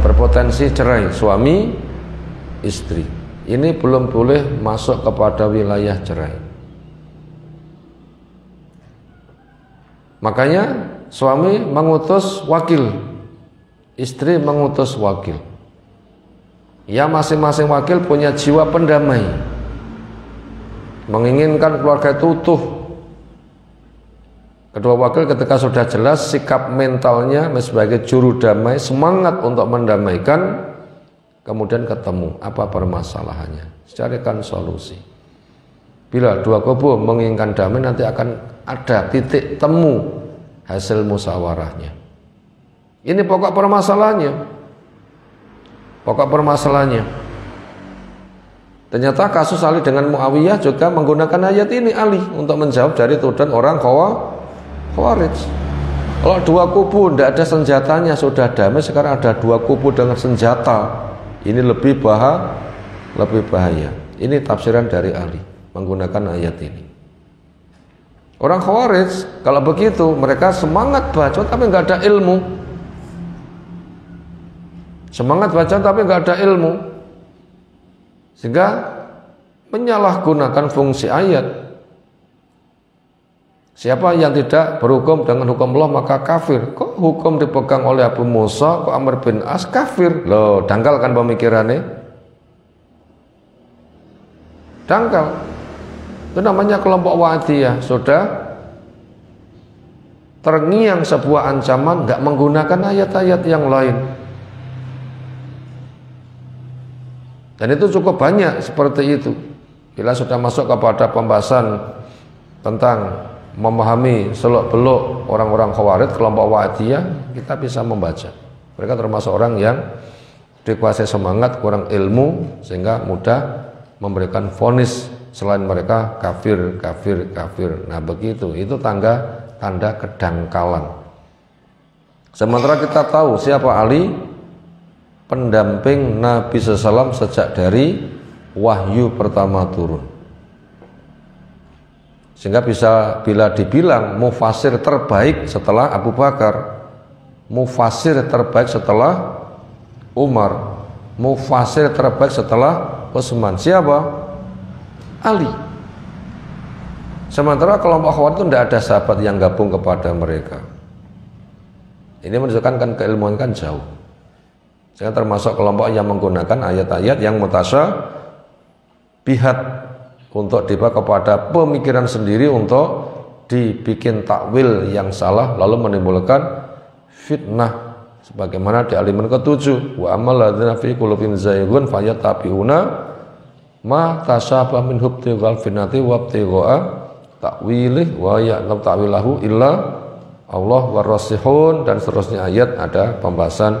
Berpotensi cerai suami istri. Ini belum boleh masuk kepada wilayah cerai. Makanya suami mengutus wakil, istri mengutus wakil. Ya, masing-masing wakil punya jiwa pendamai, menginginkan keluarga itu utuh. Kedua wakil ketika sudah jelas sikap mentalnya sebagai juru damai, semangat untuk mendamaikan, kemudian ketemu apa permasalahannya, carikan solusi. Bila dua kubu menginginkan damai, nanti akan ada titik temu hasil musyawarahnya. Ini pokok permasalahannya. Pokok permasalahannya. Ternyata kasus Ali dengan Muawiyah juga menggunakan ayat ini, Ali, untuk menjawab dari tuduhan orang Khawarij. Kalau dua kubu tidak ada senjatanya sudah damai, sekarang ada dua kubu dengan senjata. Ini lebih bahaya. Ini tafsiran dari Ali menggunakan ayat ini. Orang Khawarij kalau begitu mereka semangat baca tapi nggak ada ilmu. Semangat baca tapi nggak ada ilmu, sehingga menyalahgunakan fungsi ayat. Siapa yang tidak berhukum dengan hukum Allah maka kafir. Kok hukum dipegang oleh Abu Musa, kok Amr bin As kafir? Loh, dangkal kan pemikirannya? Dangkal. Itu namanya kelompok Wa'diyah. Sudah terngiang sebuah ancaman, nggak menggunakan ayat-ayat yang lain. Dan itu cukup banyak seperti itu. Bila sudah masuk kepada pembahasan tentang memahami seluk-beluk orang-orang Khawarij, kelompok Wa'diyah, kita bisa membaca. Mereka termasuk orang yang dikuasai semangat, kurang ilmu, sehingga mudah memberikan vonis selain mereka kafir. Nah begitu, itu tanda kedangkalan. Sementara kita tahu siapa Ali, pendamping Nabi SAW sejak dari wahyu pertama turun. Sehingga bisa bila dibilang mufasir terbaik setelah Abu Bakar, mufasir terbaik setelah Umar, mufasir terbaik setelah Utsman. Siapa? Ali. Sementara kelompok Khawarij itu tidak ada sahabat yang gabung kepada mereka. Ini menunjukkan kan keilmuan kan jauh. Sehingga termasuk kelompok yang menggunakan ayat-ayat yang mutasyabihat untuk dibawa kepada pemikiran sendiri untuk dibikin takwil yang salah lalu menimbulkan fitnah. Sebagaimana di Al-Imran ke-7, wa amal ladzina fi qulubihim zayghun fayattabi'una ma tashabaha minhu ibtighal fitnati wa ibtigha'a ta'wilih wa ya'lam ta'wilahu illa Allah warasihun, dan seterusnya ayat ada pembahasan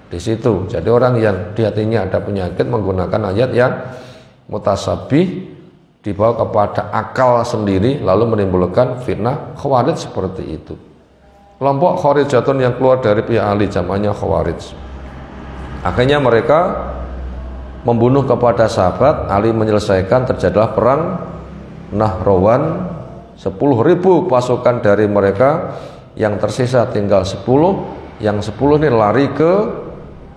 di situ. Jadi orang yang di hatinya ada penyakit menggunakan ayat yang mutasyabih dibawa kepada akal sendiri lalu menimbulkan fitnah. Khawarij seperti itu. Kelompok Khawarijatun yang keluar dari pihak Ali, jamannya Khawarij. Akhirnya mereka membunuh kepada sahabat. Ali menyelesaikan, terjadilah perang Nahrawan. 10.000 pasukan dari mereka, yang tersisa tinggal 10. Yang 10 ini lari ke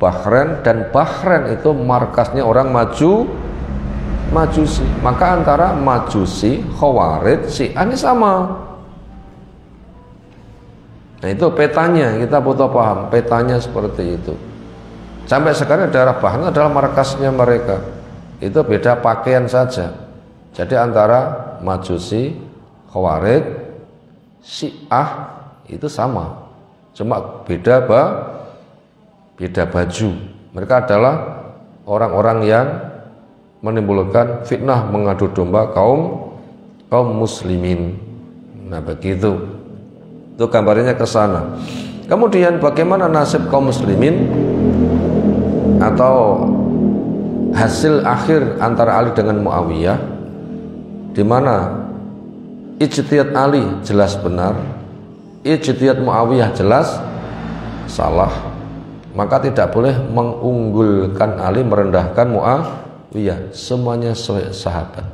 Bahrain, dan Bahrain itu markasnya orang Majusi. Maka antara Majusi, Khawarij, Syiah ini sama. Nah itu petanya, kita butuh paham petanya seperti itu. Sampai sekarang daerah Bahrain adalah markasnya mereka. Itu beda pakaian saja. Jadi antara Majusi, Khawarij, Syiah itu sama, cuma beda baju. Mereka adalah orang-orang yang menimbulkan fitnah, mengadu domba kaum muslimin. Nah begitu. Itu gambarnya ke sana. Kemudian bagaimana nasib kaum muslimin atau hasil akhir antara Ali dengan Muawiyah, di mana ijtihad Ali jelas benar, ijtihad Muawiyah jelas salah. Maka tidak boleh mengunggulkan Ali, merendahkan Muawiyah. Semuanya sahabat.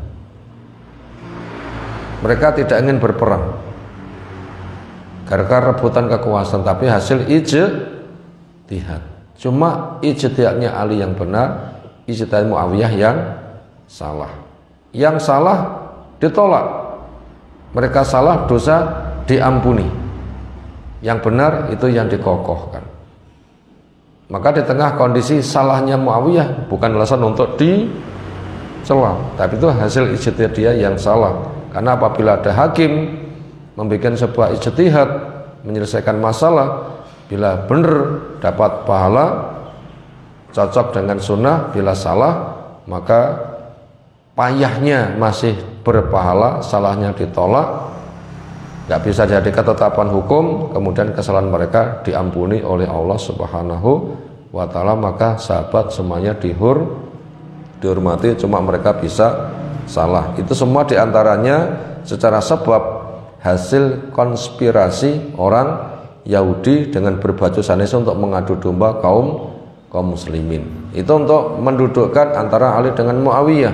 Mereka tidak ingin berperang gara-gara rebutan kekuasaan, tapi hasil ijtihad. Cuma ijtihadnya Ali yang benar, ijtihad Muawiyah yang salah. Yang salah ditolak. Mereka salah, dosa diampuni. Yang benar itu yang dikokohkan. Maka di tengah kondisi salahnya Muawiyah bukan alasan untuk dicela, tapi itu hasil ijtihad dia yang salah. Karena apabila ada hakim membuat sebuah ijtihad menyelesaikan masalah, bila benar dapat pahala cocok dengan sunnah, bila salah maka payahnya masih berpahala, salahnya ditolak, nggak bisa jadi ketetapan hukum, kemudian kesalahan mereka diampuni oleh Allah Subhanahu wa Ta'ala. Maka sahabat semuanya dihormati, cuma mereka bisa salah. Itu semua diantaranya secara sebab hasil konspirasi orang Yahudi dengan berbaju sanes untuk mengadu domba kaum muslimin. Itu untuk mendudukkan antara Ali dengan Muawiyah.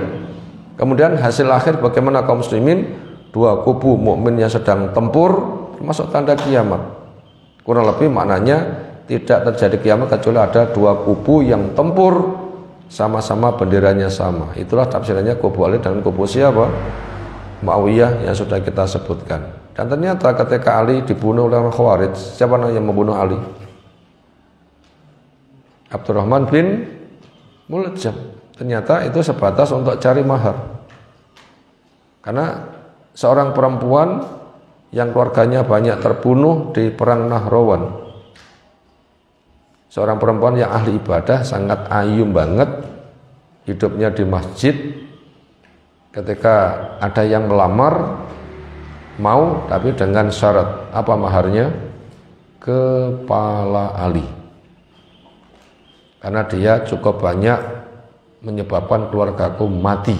Kemudian hasil akhir bagaimana kaum muslimin, dua kubu mukmin yang sedang tempur, termasuk tanda kiamat. Kurang lebih maknanya tidak terjadi kiamat kecuali ada dua kubu yang tempur sama-sama benderanya sama. Itulah tafsirannya kubu Ali dengan kubu siapa? Muawiyah yang sudah kita sebutkan. Dan ternyata ketika Ali dibunuh oleh orang Khawarij, siapa yang membunuh Ali? Abdurrahman bin Muljam. Ternyata itu sebatas untuk cari mahar. Karena seorang perempuan yang keluarganya banyak terbunuh di perang Nahrawan, seorang perempuan yang ahli ibadah, sangat ayu banget, hidupnya di masjid. Ketika ada yang melamar, mau, tapi dengan syarat. Apa maharnya? Kepala Ali. Karena dia cukup banyak menyebabkan keluargaku mati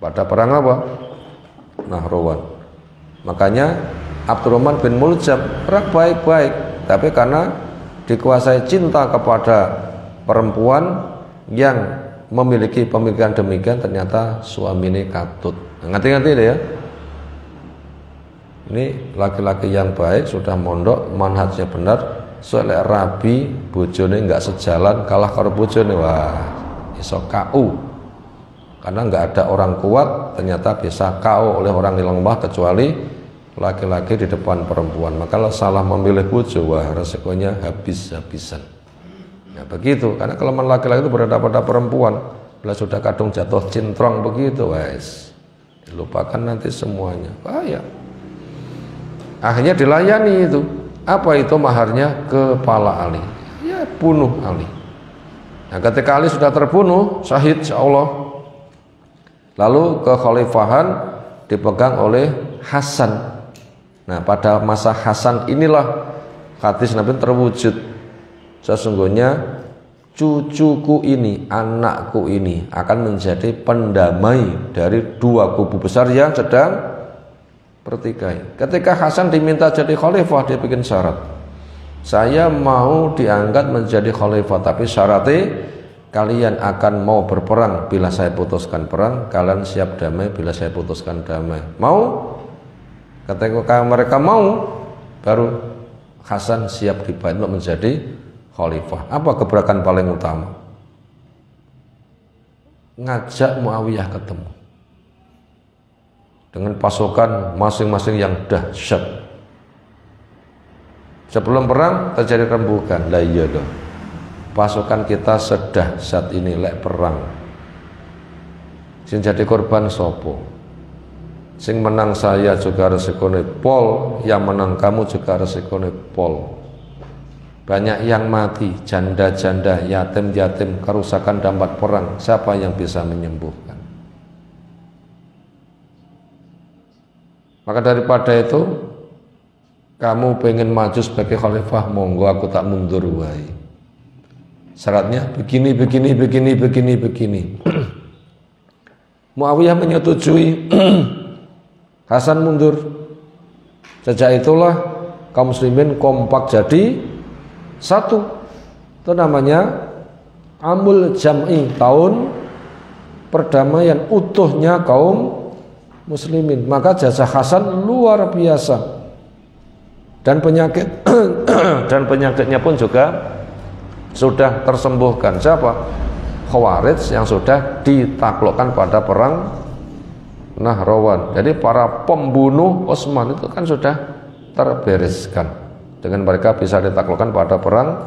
pada perang apa? Nahrawan. Makanya Abdurrahman bin Muljam orang baik-baik, tapi karena dikuasai cinta kepada perempuan yang memiliki pemikiran demikian, ternyata suaminya katut. Ngerti-ngerti deh ya. Ini laki-laki yang baik, sudah mondok, manhajnya benar, soalnya rabi, bojone nggak sejalan, kalah karo bojone, wah iso KU. Karena nggak ada orang kuat ternyata bisa KO oleh orang yang lemah kecuali laki-laki di depan perempuan. Maka kalau salah memilih bojo, wah resikonya habis-habisan. Nah begitu, karena kelemahan laki-laki itu berada pada perempuan. Bila sudah kadung jatuh cintrong begitu, wes lupakan nanti semuanya. Bahaya. Akhirnya dilayani itu. Apa itu maharnya? Kepala Ali. Ya bunuh Ali. Nah ketika Ali sudah terbunuh, syahid insyaallah. Lalu kekhalifahan dipegang oleh Hasan. Nah pada masa Hasan inilah hadis Nabi terwujud. Sesungguhnya cucuku ini, anakku ini akan menjadi pendamai dari dua kubu besar yang sedang bertikai. Ketika Hasan diminta jadi khalifah, dia bikin syarat. Saya mau diangkat menjadi khalifah, tapi syaratnya kalian akan mau berperang bila saya putuskan perang, kalian siap damai bila saya putuskan damai. Mau? Ketika mereka mau, baru Hasan siap dibayar untuk menjadi khalifah. Apa gebrakan paling utama? Ngajak Muawiyah ketemu dengan pasukan masing-masing yang dahsyat. Sebelum perang terjadi rembukan. Lah iya dong. Pasukan kita sedahsyat ini lek perang. Sing jadi korban sopo? Sing menang saya juga resikone pol, yang menang kamu juga resikone pol. Banyak yang mati, janda-janda, yatim-yatim, kerusakan dampak perang. Siapa yang bisa menyembuhkan? Maka daripada itu, kamu pengen maju sebagai khalifah, monggo aku tak mundur wae. Syaratnya begini. Muawiyah menyetujui. Hasan mundur. Sejak itulah kaum muslimin kompak jadi satu. Itu namanya Amul Jam'i, tahun perdamaian utuhnya kaum muslimin. Maka jasa Hasan luar biasa. Dan penyakitnya pun juga sudah tersembuhkan. Siapa? Khawarij yang sudah ditaklukkan pada perang Nahrawan. Jadi para pembunuh Utsman itu kan sudah terbereskan. Dengan mereka bisa ditaklukkan pada perang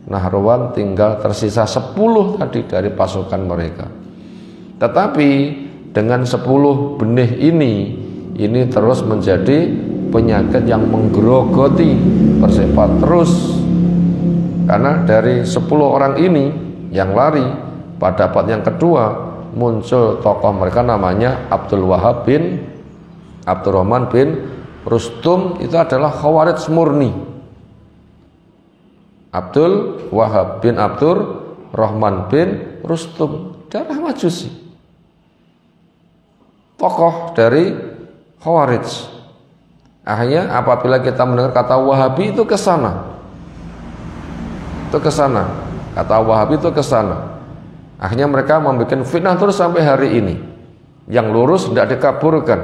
Nahrawan, tinggal tersisa 10 tadi dari pasukan mereka. Tetapi dengan 10 benih ini terus menjadi penyakit yang menggerogoti Persepa terus. Karena dari 10 orang ini yang lari pada abad yang kedua muncul tokoh mereka namanya Abdurrahman bin Rustum. Itu adalah Khawarij murni. Abdul Wahab bin Abdurrahman bin Rustum, darah Majusi, tokoh dari Khawarij. Akhirnya apabila kita mendengar kata Wahabi itu ke sana. Kata Wahabi itu ke sana. Akhirnya mereka membuat fitnah terus sampai hari ini. Yang lurus tidak dikaburkan.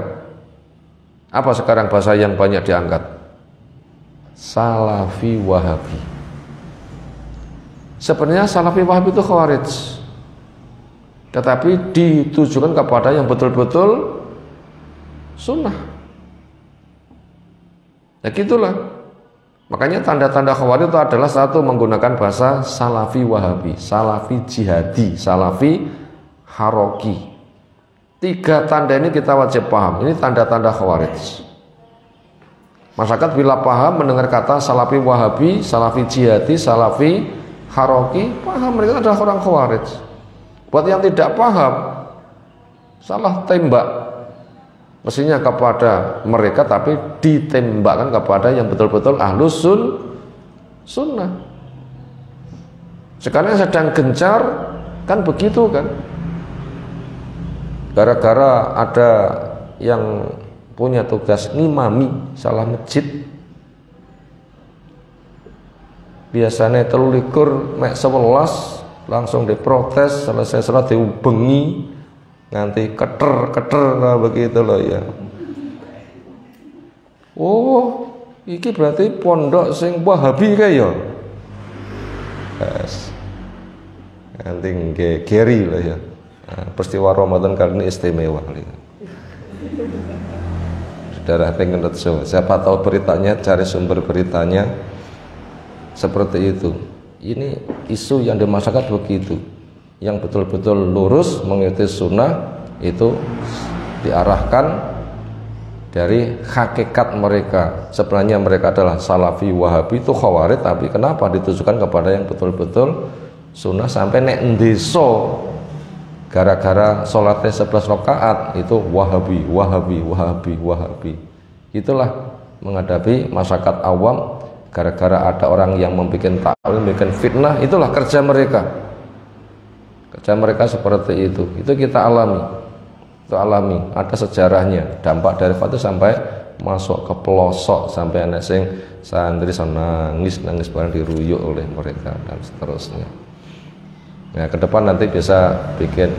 Apa sekarang bahasa yang banyak diangkat? Salafi Wahabi. Sebenarnya Salafi Wahabi itu Khawarij, tetapi ditujukan kepada yang betul-betul sunnah. Ya gitulah. Makanya tanda-tanda Khawarij itu adalah satu, menggunakan bahasa Salafi Wahabi, Salafi Jihadi, Salafi Haroki. 3 tanda ini kita wajib paham. Ini tanda-tanda Khawarij. Masyarakat bila paham mendengar kata Salafi Wahabi, Salafi Jihadi, Salafi Haroki, paham mereka adalah orang Khawarij. Buat yang tidak paham, salah tembak mestinya kepada mereka, tapi ditembakkan kepada yang betul-betul ahlus sunnah. Sekarang sedang gencar kan begitu kan, gara-gara ada yang punya tugas ngimami salah masjid, biasanya 13 mek 11 langsung diprotes, selesai salat diubengi nanti keter nah begitu loh ya. Oh, iki berarti pondok sing Wahabi kae ya. Yes. Nanti geri lah ya. Nah, peristiwa Ramadan kali ini istimewa. Saudara pengen tahu, siapa tahu beritanya, cari sumber beritanya seperti itu. Ini isu yang di masyarakat begitu, yang betul-betul lurus mengikuti sunnah itu diarahkan dari hakikat mereka. Sebenarnya mereka adalah Salafi, Wahabi, itu Khawarij, tapi kenapa ditujukan kepada yang betul-betul sunnah sampai nek ndeso gara-gara sholatnya 11 rakaat itu Wahabi, Wahabi, Wahabi, Wahabi. Itulah menghadapi masyarakat awam gara-gara ada orang yang membuat takwil, membuat fitnah, itulah kerja mereka. Kerja mereka seperti itu. Itu kita alami. Itu alami, ada sejarahnya. Dampak dari itu sampai masuk ke pelosok, sampai anak sing santri nangis barang diruyuk oleh mereka dan seterusnya. Nah, ke depan nanti bisa bikin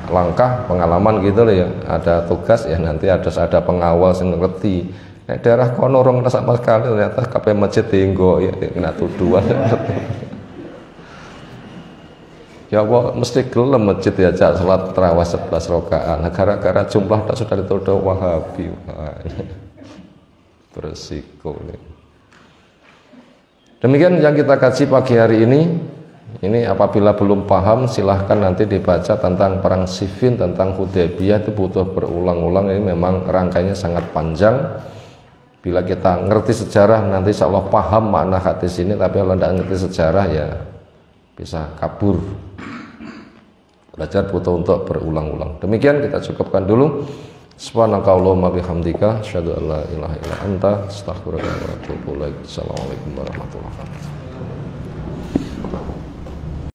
langkah pengalaman gitu loh ya. Ada tugas ya, nanti ada pengawal yang ngerti. Nah, daerah kono orang sama sekali ternyata KP masjid tinggo ya kena tuduhan. Ya Allah, mesti gelem masjid diajak sholat tarawih 11 rakaat. Nah, gara-gara jumlah tak sudah dituduh Wahabi. Beresiko nih. Demikian yang kita kaji pagi hari ini. Ini apabila belum paham silahkan nanti dibaca tentang perang Siffin, tentang Hudaybiyah, itu butuh berulang-ulang. Ini memang rangkainya sangat panjang. Bila kita ngerti sejarah nanti insya Allah paham makna hadis ini. Tapi kalau tidak ngerti sejarah ya bisa kabur. Belajar butuh untuk berulang-ulang. Demikian kita cukupkan dulu. Subhanakallahumma bihamdika asyhadu an la ilaha illa anta astaghfiruka wa atubu ilaik. Assalamualaikum warahmatullahi wabarakatuh.